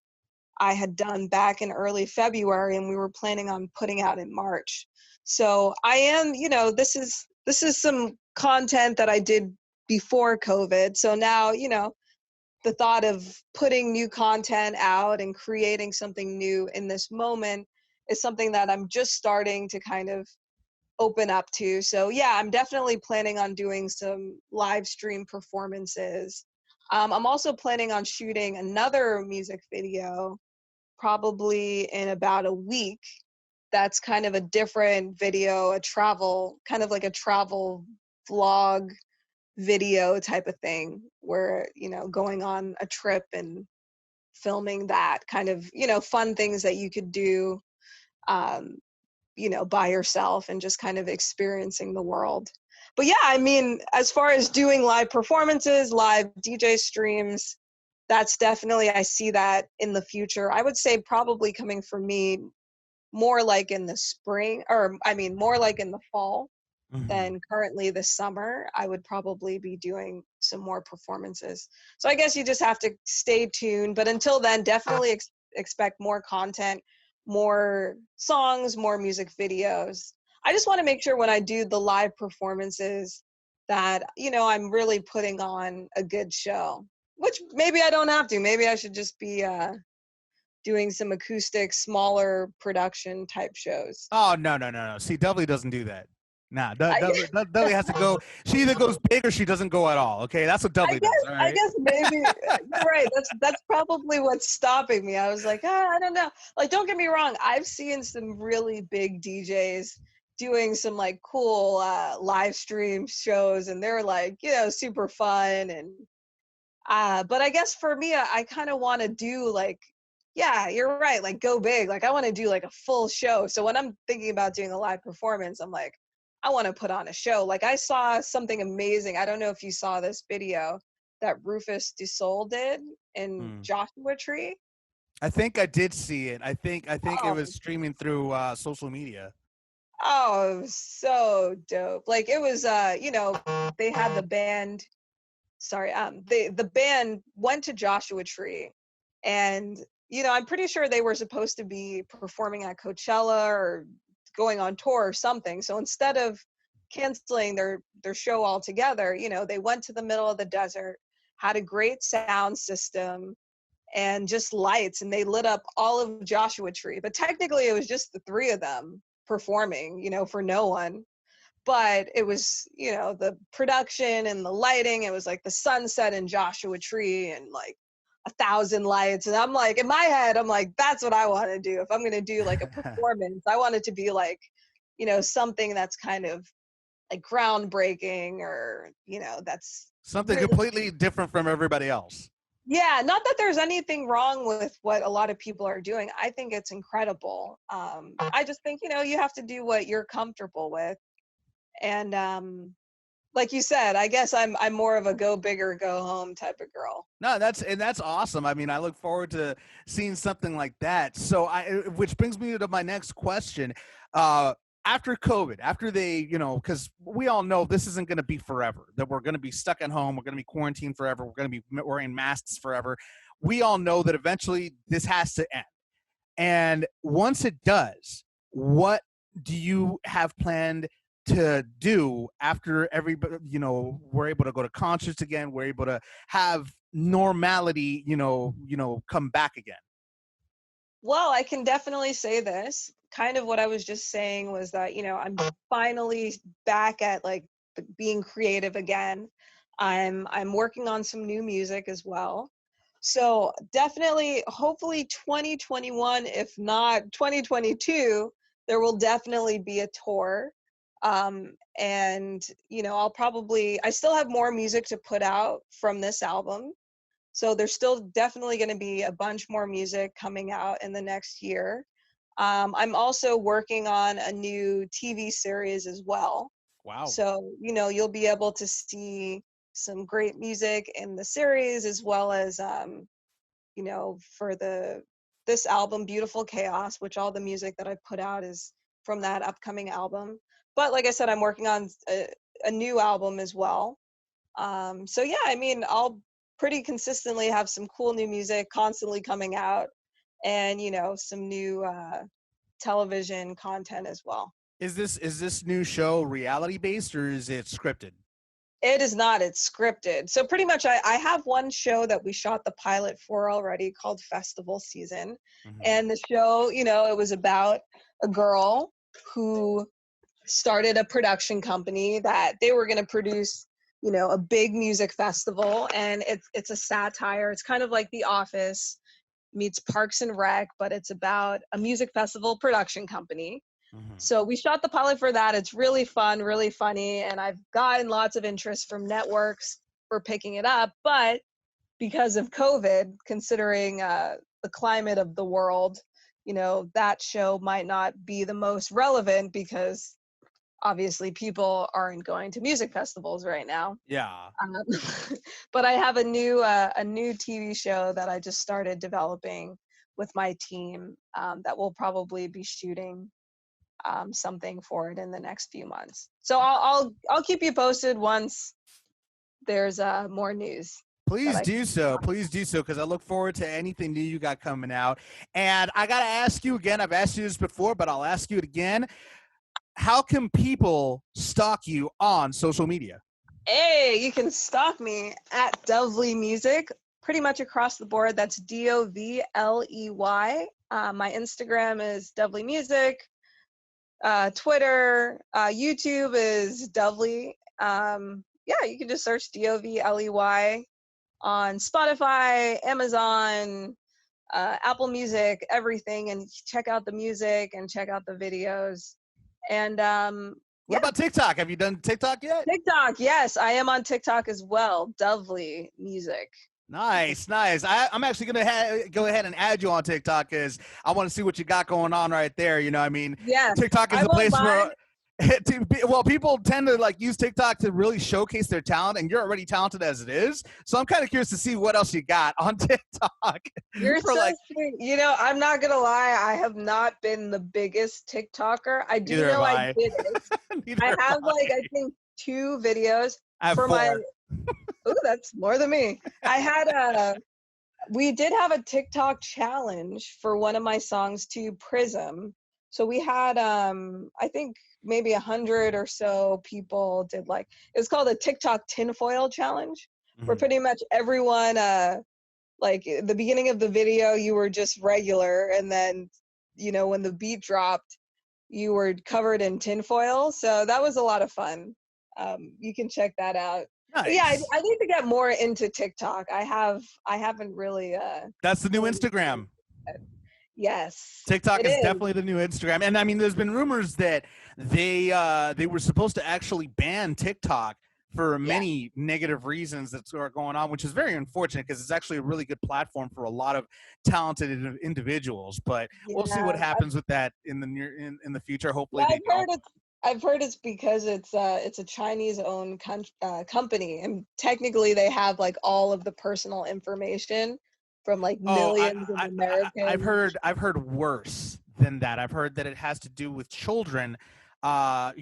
I had done back in early February, and we were planning on putting out in March. So I am, this is some content that I did before COVID. So now, the thought of putting new content out and creating something new in this moment is something that I'm just starting to kind of open up to. So yeah, I'm definitely planning on doing some live stream performances. I'm also planning on shooting another music video probably in about a week. That's kind of a different video, kind of like a travel vlog video type of thing, where going on a trip and filming that kind of fun things that you could do by yourself and just kind of experiencing the world. But yeah, I mean, as far as doing live performances, live DJ streams, that's definitely, I see that in the future. I would say probably coming for me more like in the spring, or I mean more like in the fall. then currently this summer I would probably be doing some more performances. So I guess you just have to stay tuned. But until then, definitely expect more content, more songs, more music videos. I just want to make sure when I do the live performances that, I'm really putting on a good show, which maybe I don't have to. Maybe I should just be doing some acoustic, smaller production type shows. Oh, no. See, Dovley doesn't do that. Nah, I, Dovley has to go. She either goes big or she doesn't go at all. Okay, that's what Dovley does. All I right. guess maybe you're right. That's probably what's stopping me. I was like, I don't know. Like, don't get me wrong. I've seen some really big DJs doing some like cool live stream shows, and they're like, super fun. And but I guess for me, I kind of want to do like, yeah, you're right. Like, go big. Like, I want to do like a full show. So when I'm thinking about doing a live performance, I'm like, I want to put on a show. Like, I saw something amazing. I don't know if you saw this video that Rufus Du Sol did in Joshua Tree. I think I did see it. I think it Oh, was streaming through social media. oh, it was so dope. Like, it was they had the band. Sorry, the band went to Joshua Tree, and I'm pretty sure they were supposed to be performing at Coachella or going on tour or something. So instead of canceling their show altogether, they went to the middle of the desert, had a great sound system and just lights, and they lit up all of Joshua Tree. But technically it was just the three of them performing, for no one. But it was, the production and the lighting, it was like the sunset in Joshua Tree and like 1,000 lights. And I'm like, in my head, I'm like, that's what I want to do. If I'm going to do like a performance, I want it to be like, something that's kind of like groundbreaking or, that's Something really, completely different from everybody else. yeah, not that there's anything wrong with what a lot of people are doing. I think it's incredible. I just think, you have to do what you're comfortable with. And like you said, I guess I'm more of a go big or go home type of girl. No, that's awesome. I mean, I look forward to seeing something like that. So which brings me to my next question. After COVID, after they, because we all know this isn't going to be forever, that we're going to be stuck at home, we're going to be quarantined forever, we're going to be wearing masks forever. We all know that eventually this has to end. And once it does, what do you have planned to do after everybody, we're able to go to concerts again, we're able to have normality, come back again? Well, I can definitely say this. Kind of what I was just saying was that, I'm finally back at like being creative again. I'm working on some new music as well. So definitely, hopefully 2021, if not 2022, there will definitely be a tour. And, I still have more music to put out from this album. So there's still definitely going to be a bunch more music coming out in the next year. I'm also working on a new TV series as well. Wow. So, you'll be able to see some great music in the series as well as, for this album, Beautiful Chaos, which all the music that I put out is from that upcoming album. But like I said, I'm working on a new album as well. So yeah, I mean, I'll pretty consistently have some cool new music constantly coming out and, some new television content as well. Is this new show reality based or is it scripted? It is not, it's scripted. So pretty much I have one show that we shot the pilot for already called Festival Season. And the show, it was about a girl who started a production company that they were going to produce, a big music festival. And it's a satire. It's kind of like The Office meets Parks and Rec, but it's about a music festival production company. So we shot the pilot for that. It's really fun, really funny. And I've gotten lots of interest from networks for picking it up. But because of COVID, considering the climate of the world, that show might not be the most relevant because obviously people aren't going to music festivals right now. Yeah. But I have a new TV show that I just started developing with my team that we'll probably be shooting something for it in the next few months. So I'll keep you posted once there's more news. Please do so. Please do so, because I look forward to anything new you got coming out. And I got to ask you again, I've asked you this before, but I'll ask you it again. How can people stalk you on social media? Hey, you can stalk me at Dovley Music, pretty much across the board. That's Dovley. My Instagram is Dovley Music. Twitter, YouTube is Dovley. Yeah, you can just search Dovley on Spotify, Amazon, Apple Music, everything, and check out the music and check out the videos. And what about TikTok? Have you done TikTok yet? TikTok, yes, I am on TikTok as well. Dovley Music. Nice. I'm actually gonna go ahead and add you on TikTok because I want to see what you got going on right there. You know, I mean, yeah, TikTok is a place where. Well, people tend to like use TikTok to really showcase their talent, and you're already talented as it is. So I'm kind of curious to see what else you got on TikTok. You're so sweet. You know, I'm not gonna lie, I have not been the biggest TikToker. I do know I did it. I have I think 2 videos for my. Ooh, that's more than me. I had we did have a TikTok challenge for one of my songs to Prism. So we had I think maybe 100 or so people did it was called a TikTok tinfoil challenge, where pretty much everyone like the beginning of the video you were just regular, and then when the beat dropped you were covered in tinfoil. So that was a lot of fun. You can check that out. Nice. Yeah, I need to get more into TikTok. I haven't really That's the new Instagram. Yes. TikTok is definitely the new Instagram. And I mean, there's been rumors that they were supposed to actually ban TikTok for many negative reasons that are going on, which is very unfortunate because it's actually a really good platform for a lot of talented individuals. But we'll see what happens with that in the future. Hopefully, I've heard it's because it's a Chinese-owned company, and technically they have all of the personal information from millions of Americans. I've heard worse than that. I've heard that it has to do with children. I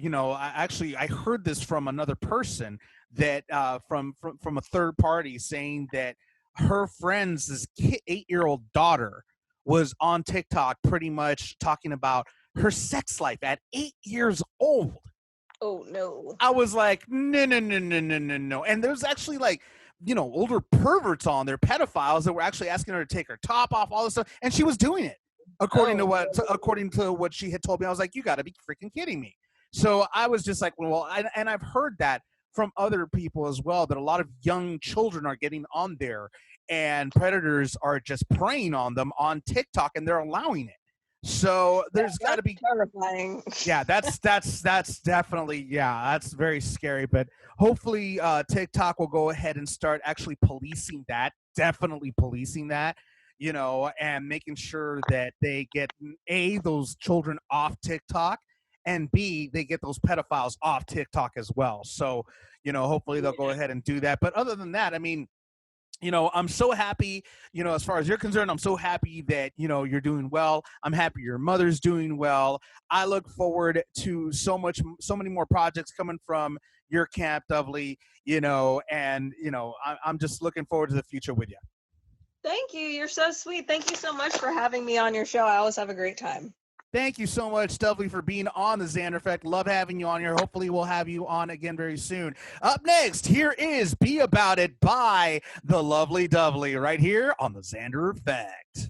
heard this from another person that from a third party saying that her friend's 8-year-old daughter was on TikTok pretty much talking about her sex life at 8 years old. Oh no. I was like, no. And there's actually older perverts on there, pedophiles that were actually asking her to take her top off, all this stuff, and she was doing it. According to what she had told me, I was like, you got to be freaking kidding me. So I was just like, well, and I've heard that from other people as well, that a lot of young children are getting on there, and predators are just preying on them on TikTok, and they're allowing it. So there's got to be terrifying. Yeah, that's definitely, that's very scary. But hopefully TikTok will go ahead and start actually policing that, and making sure that they get A, those children off TikTok, and B, they get those pedophiles off TikTok as well. So, hopefully they'll go ahead and do that. But other than that, I mean, I'm so happy, as far as you're concerned, I'm so happy that, you're doing well. I'm happy your mother's doing well. I look forward to so many more projects coming from your camp, Dovley, and, I'm just looking forward to the future with you. Thank you. You're so sweet. Thank you so much for having me on your show. I always have a great time. Thank you so much, Dovley, for being on the Xander Effect. Love having you on here. Hopefully we'll have you on again very soon. Up next, here is Be About It by the lovely Dovley right here on the Xander Effect.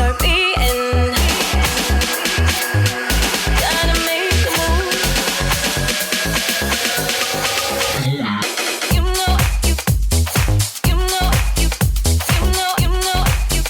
start beating. Gotta make a move. You know you know you know you know you know you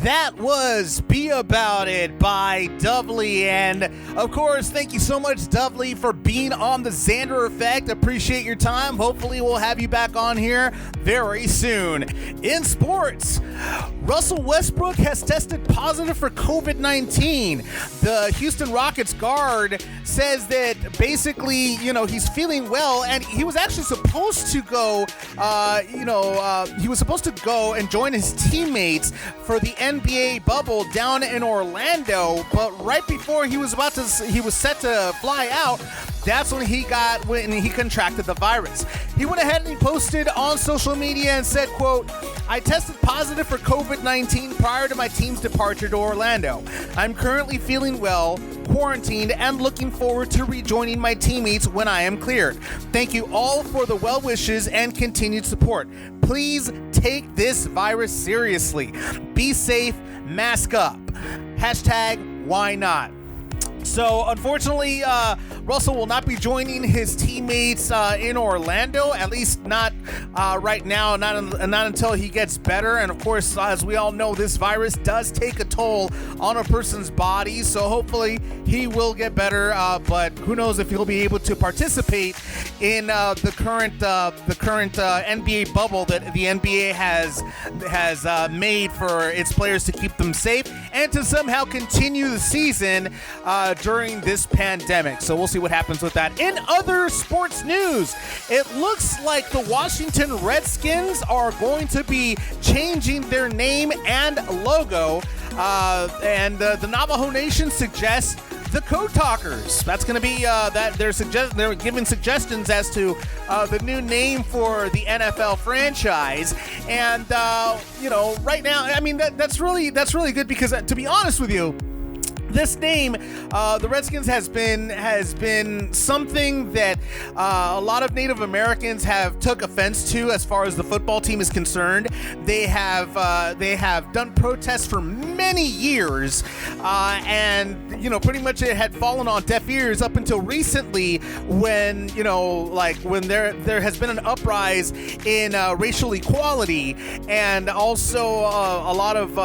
That was Be About It by Dovley. And of course, thank you so much, Dovley, for being on the Xander Effect. Appreciate your time. Hopefully we'll have you back on here very soon. In sports, Russell Westbrook has tested positive for COVID-19. The Houston Rockets guard says that basically, he's feeling well, and he was actually supposed to go, he was supposed to go and join his teammates for the NBA bubble down in Orlando, but right before he was set to fly out, that's when he contracted the virus. He went ahead and he posted on social media and said, quote, "I tested positive for COVID-19 prior to my team's departure to Orlando. I'm currently feeling well, quarantined, and looking forward to rejoining my teammates when I am cleared. Thank you all for the well wishes and continued support. Please take this virus seriously. Be safe, mask up. Hashtag why not?" So, unfortunately, Russell will not be joining his teammates in Orlando, at least not right now, not until he gets better. And, of course, as we all know, this virus does take a toll on a person's body, so hopefully he will get better, but who knows if he'll be able to participate in the current NBA bubble that the NBA has made for its players to keep them safe and to somehow continue the season during this pandemic. So we'll see what happens with that. In other sports news, it looks like the Washington Redskins are going to be changing their name and logo, and the Navajo Nation suggests the Code Talkers. That's going to be that they're giving suggestions as to the new name for the NFL franchise. And right now, I mean that's really good because to be honest with you, this name, the Redskins, has been something that a lot of Native Americans have took offense to as far as the football team is concerned. They have done protests for many years, and pretty much it had fallen on deaf ears up until recently when when there has been an uprise in racial equality, and also a lot of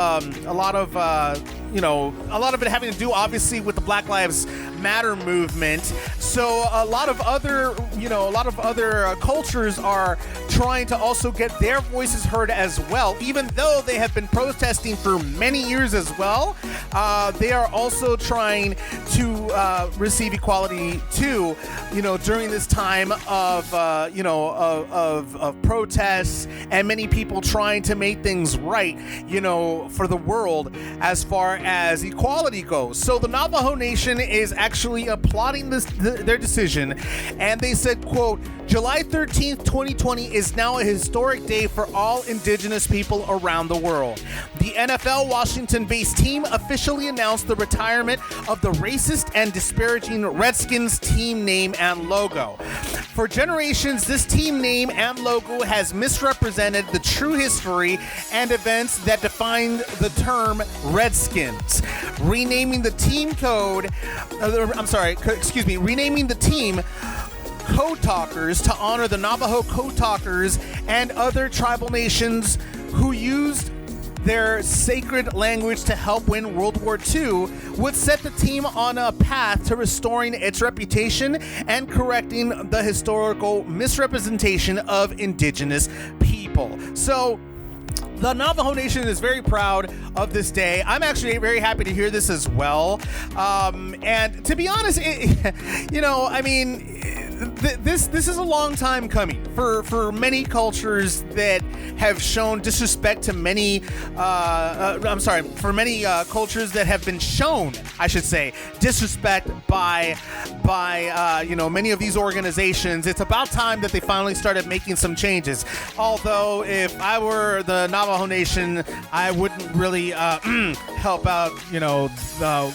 it having to do obviously with the Black Lives Matter movement. So a lot of other cultures are trying to also get their voices heard as well. Even though they have been protesting for many years as well, they are also trying to receive equality too. During this time of protests and many people trying to make things right, for the world as far as equality goes. So the Navajo Nation is actually applauding their decision, and they said, quote, July 13th, 2020 is now a historic day for all indigenous people around the world. The NFL Washington-based team officially announced the retirement of the racist and disparaging Redskins team name and logo. For generations, this team name and logo has misrepresented the true history and events that defined the term Redskins. Renaming the team Code Talkers to honor the Navajo Code Talkers and other tribal nations who used their sacred language to help win World War II would set the team on a path to restoring its reputation and correcting the historical misrepresentation of indigenous people. So the Navajo Nation is very proud of this day. I'm actually very happy to hear this as well. And to be honest, this is a long time coming for many cultures that have shown disrespect to many. For many cultures that have been shown, I should say, disrespect by many of these organizations. It's about time that they finally started making some changes. Although, if I were the Navajo Nation, I wouldn't really help out,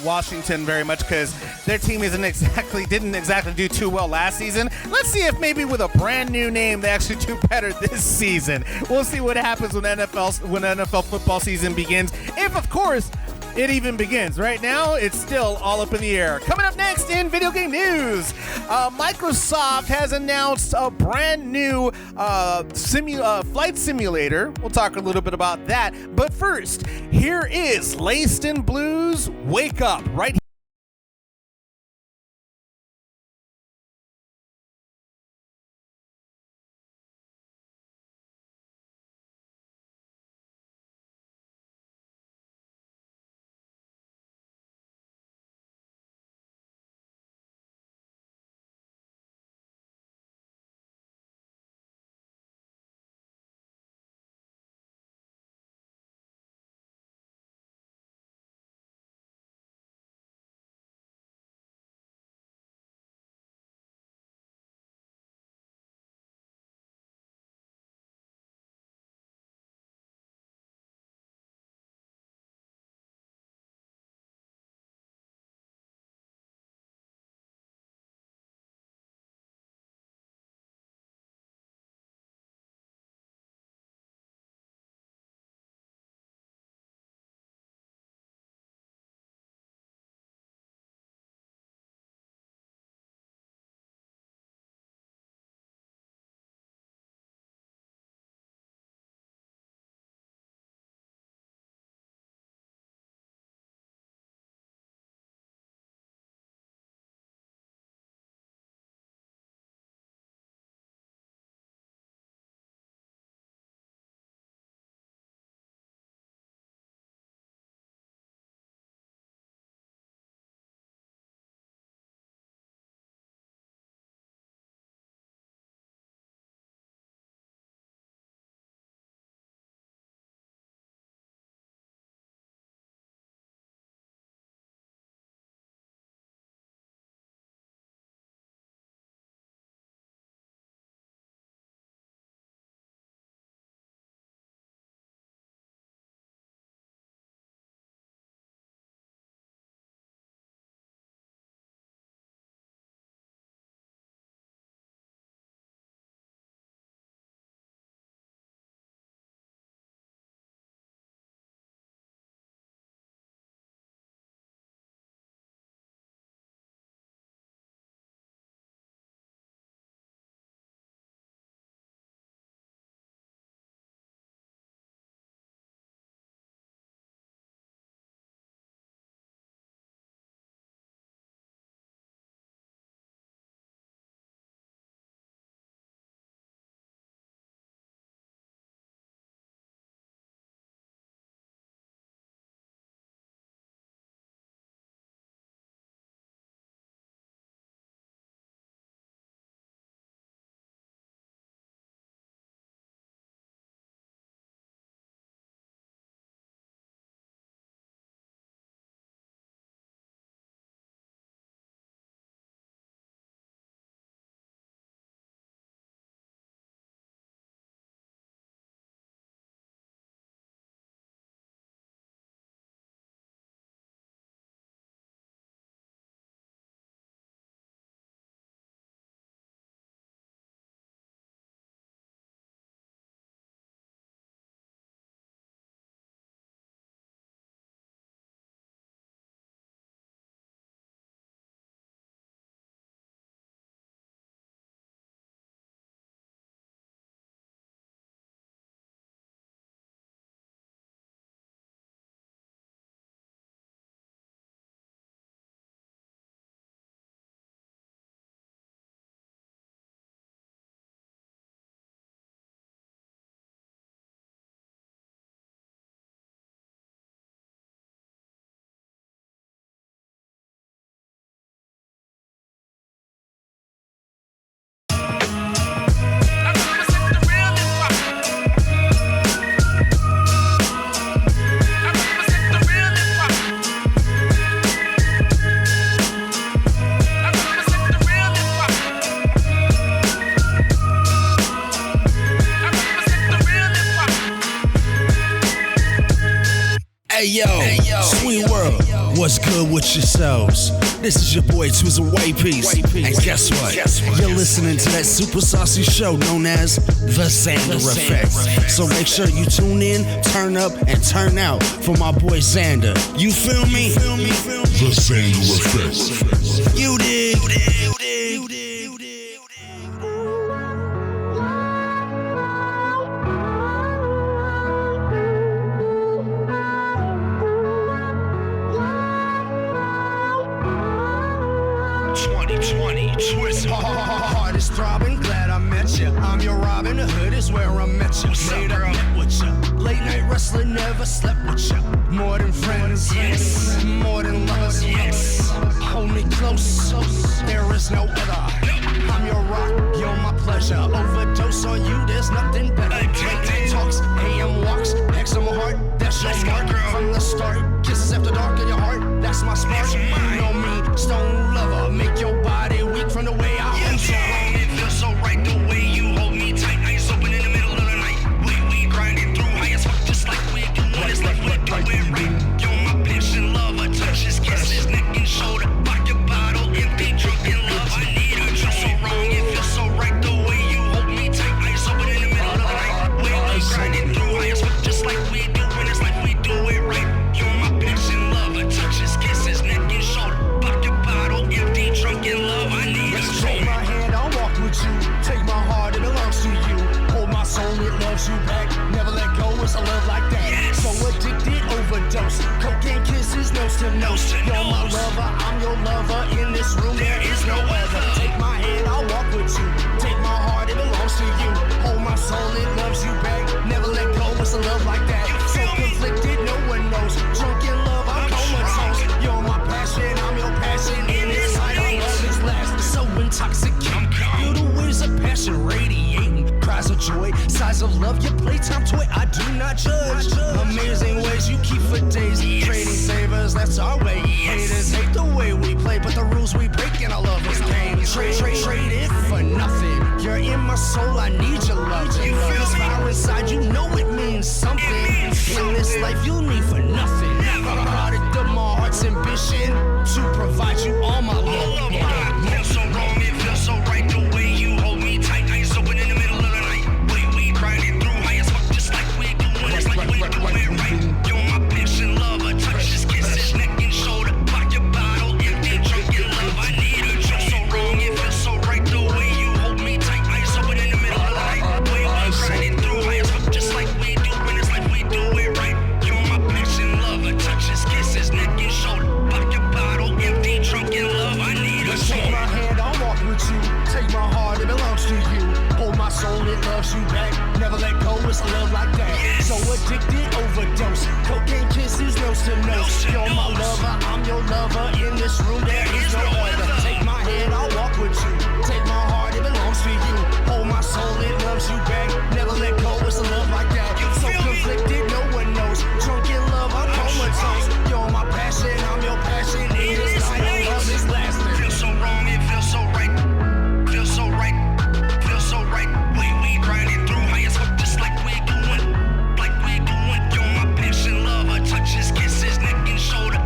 Washington very much, because their team didn't exactly do too well last season. Let's see if maybe with a brand new name they actually do better this season. We'll see what happens when NFL football season begins, if of course it even begins. Right now, it's still all up in the air. Coming up next in video game news, Microsoft has announced a brand new flight simulator. We'll talk a little bit about that. But first, here is Laced in Blues, Wake Up, right here. yo, Sweet World, what's good with yourselves? This is your boy Twizzle White Piece, and guess what? You're listening to that super saucy show known as The Xander Effect. So make sure you tune in, turn up, and turn out for my boy Xander. You feel me? The Xander Effect. You dig? 2020 twist. Heart is throbbing, glad I met you. I'm your Robin, the hood is where I met you. Made up with you. Late night wrestling, never slept with you. More than friends, yes. More than lovers, yes. Hold me close, there is no other. I'm your rock, you're my pleasure. Overdose on you, there's nothing better. Late talks, AM walks, X on my heart, that's your mark. From the start, kisses after dark in your heart, that's my spark. You know me, stone lover, make your body weak from the way I hold you. It feels so right the way you hold me tight. Eyes open in the middle of the night. We grinding through high as fuck, just like we do when it's like we do it right. You're my passion, lover, touches, kisses, neck and shoulder. Pocket bottle, empty, drunk in love. I need her. You're so wrong, it feels so right the way you hold me tight. Eyes open in the middle of the night. We grinding through high as fuck, just like we do when it's like we do it right. You're my passion, lover, touches, kisses, neck and shoulder. Pocket bottle, empty, drunk in love. I need her. Take my hand, I'll walk with you. Take my heart, it belongs to you. Hold my soul, it loves you back. Never let go, it's a love like that. Yes. So addicted, overdose. Cocaine kisses, nose to nose. You're my lover, I'm your lover. In this room, there is no other. Take my hand, I'll walk with you. Take my heart, it belongs to you. Hold my soul, it loves you back. Never let go, it's a love like that. So conflicted, no one knows. Drunk in love, I'm comatose. You're my passion, I'm your passion. In this night, our love is lasting. So intoxicating. You're the waves of passion radiating. Cries of joy, sighs of love, your playtime toy, I do not judge. Amazing ways you keep for days. Trading favors, that's our way. Haters hate the way we play, but the rules we break in our lovers' game. Trade it for nothing. You're in my soul, I need your love. You feel this fire inside, you know it means something. In this life, you'll need for nothing. From the product of my heart's ambition to provide you all my love. Feels so wrong, it feels so right the way you hold me tight. Eyes open in the middle of the night. We grinding through high as fuck, just like we do when it's like we do it right. You're my passion, lover, touches, kisses, neck and shoulder. Pocket bottle, empty, drunk in love. I need her. You're so wrong, it feels so right the way you hold me tight. Eyes open in the middle of the night. We grinding through high as fuck, just like we do when it's like we do it right. You're my passion, lover, touches, kisses, neck and shoulder. Pocket bottle, empty, drunk in love. I need her. Take my hand, I'll walk with you. Take my heart, it belongs to you. Hold my soul, it loves you back. Never let go, it's a love like that. Yes. So addicted, overdose. Cocaine kisses, nose to nose. You're my lover, I'm your lover. In this room, there is no other. Take my hand, I'll walk with you. Take my heart, it belongs to you. Hold my soul, it loves you back. Never let go, it's a love like that. So conflicted, no one knows. Drunk in love, I'm comatose. You're my passion, I'm your passion. In this night, our love is lasting. Feels so wrong, it feels so right. Feels so right. Feels so right. We grinding through high as fuck, just like we doing. Like we doing. You're my passion, lover, touches, kisses, neck and shoulder,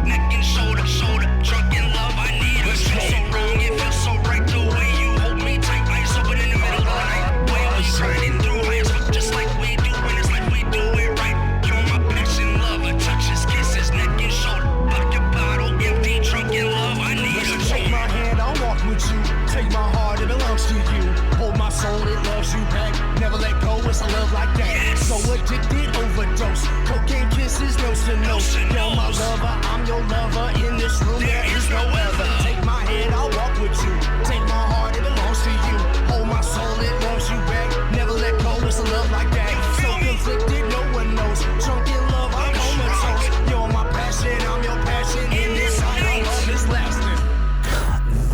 shoulder. Drunk in love, I need her. Feels so wrong, it feels so right the way you hold me tight. Eyes open in the middle of the night. We grinding through high as fuck, just like we do when it's like we do it right. You're my passion, lover, touches, kisses, neck and shoulder. Pocket bottle, empty, drunk in love, I need her. Take my hand, I'll walk with you. Take my heart, it belongs to you. Hold my soul, it loves you back. Never let go, it's a love like that. Yes. So addicted, overdose. Cocaine kisses, nose to nose. You're my lover, I'm your lover. In this room, there is no other. Take my hand, I'll walk with you. Take my heart, it belongs to you. Hold my soul, it loves you back. Never let go, it's a love like that. So conflicted, no one knows. Drunk in love, I'm comatose. You're my passion, I'm your passion. In this night, our love is lasting.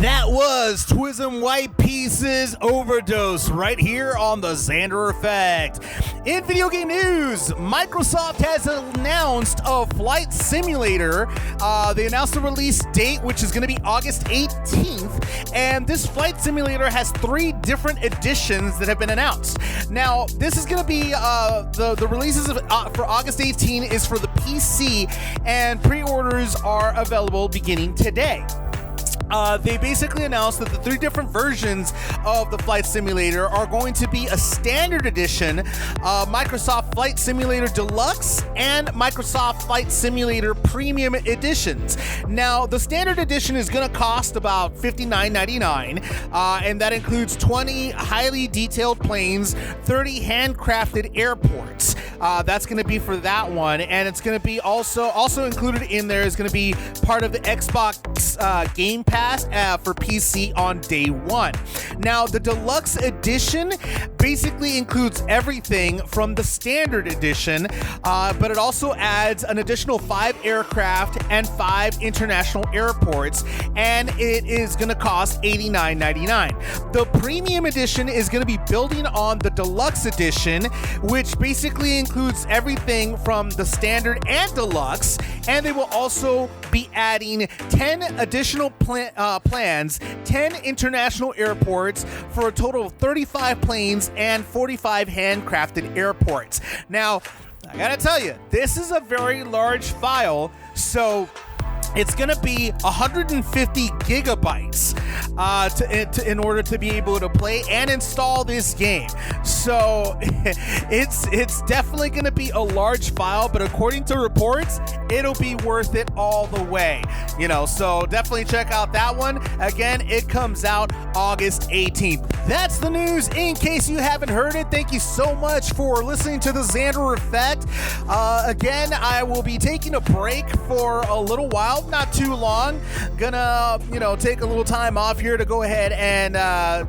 That was Twism White Pieces Overdose right here on the Xander Effect. In video game news, Microsoft has announced a flight simulator. They announced the release date, which is going to be August 18th. And this flight simulator has 3 different editions that have been announced. Now, this is going to be the releases for August 18 is for the PC, and pre-orders are available beginning today. They basically announced that the 3 different versions of the Flight Simulator are going to be a standard edition, Microsoft Flight Simulator Deluxe, and Microsoft Flight Simulator Premium editions. Now, the standard edition is going to cost about $59.99, and that includes 20 highly detailed planes, 30 handcrafted airports. That's going to be for that one, and it's going to be also included in there is going to be part of the Xbox Game Pass for PC on day 1. Now, the deluxe edition basically includes everything from the standard edition, but it also adds an additional 5 aircraft and 5 international airports, and it is going to cost $89.99. The premium edition is going to be building on the deluxe edition, which basically includes everything from the standard and deluxe, and they will also be adding 10 additional plans, 10 international airports for a total of 35 planes and 45 handcrafted airports. Now, I gotta tell you, this is a very large file, so it's going to be 150 gigabytes in order to be able to play and install this game. So it's definitely going to be a large file, but according to reports, it'll be worth it all the way. So definitely check out that one. Again, it comes out August 18th. That's the news. In case you haven't heard it, thank you so much for listening to the Xander Effect. Again, I will be taking a break for a little while. Not too long. Gonna, take a little time off here to go ahead and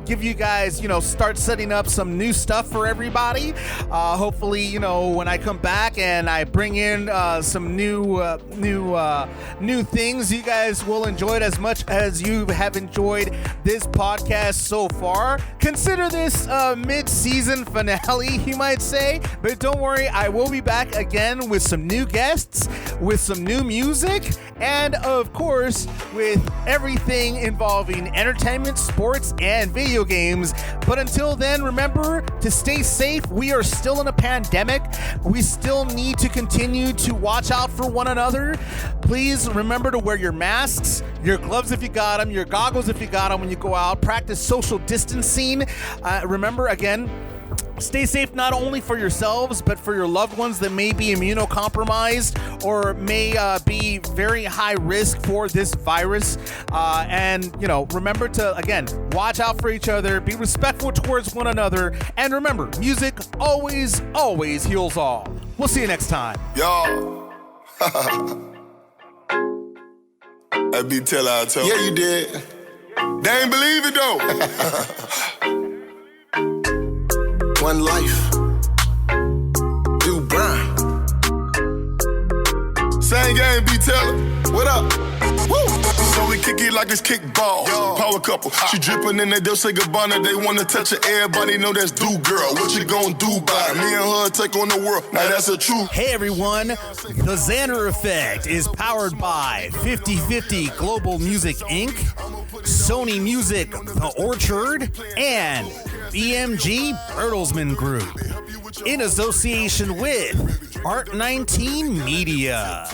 give you guys, start setting up some new stuff for everybody. Hopefully, when I come back and I bring in some new things, you guys will enjoy it as much as you have enjoyed this podcast so far. Consider this mid-season finale, you might say, but don't worry, I will be back again with some new guests, with some new music, and of course, with everything involving entertainment, sports, and video games. But until then, remember to stay safe. We are still in a pandemic. We still need to continue to watch out for one another. Please remember to wear your masks, your gloves if you got them, your goggles if you got them when you go out. Practice social distancing. Remember, again, stay safe not only for yourselves, but for your loved ones that may be immunocompromised or may be very high risk for this virus. And, remember to, again, watch out for each other, be respectful towards one another, and remember, music always, always heals all. We'll see you next time. Y'all. That be tell I told. Yeah, you did. They ain't believe it though. One life. Do Brown. Same game, be telling. What up? Woo! So we kick it like it's kickball. Power couple. She dripping in that Dolce Gabbana. They wanna touch her. Everybody know that's do girl. What you gonna do by it? Me and her take on the world. Now that's the truth. Hey everyone, the Xander Effect is powered by 50/50 Global Music Inc., Sony Music The Orchard, and BMG Bertelsmann Group, in association with Art 19 Media.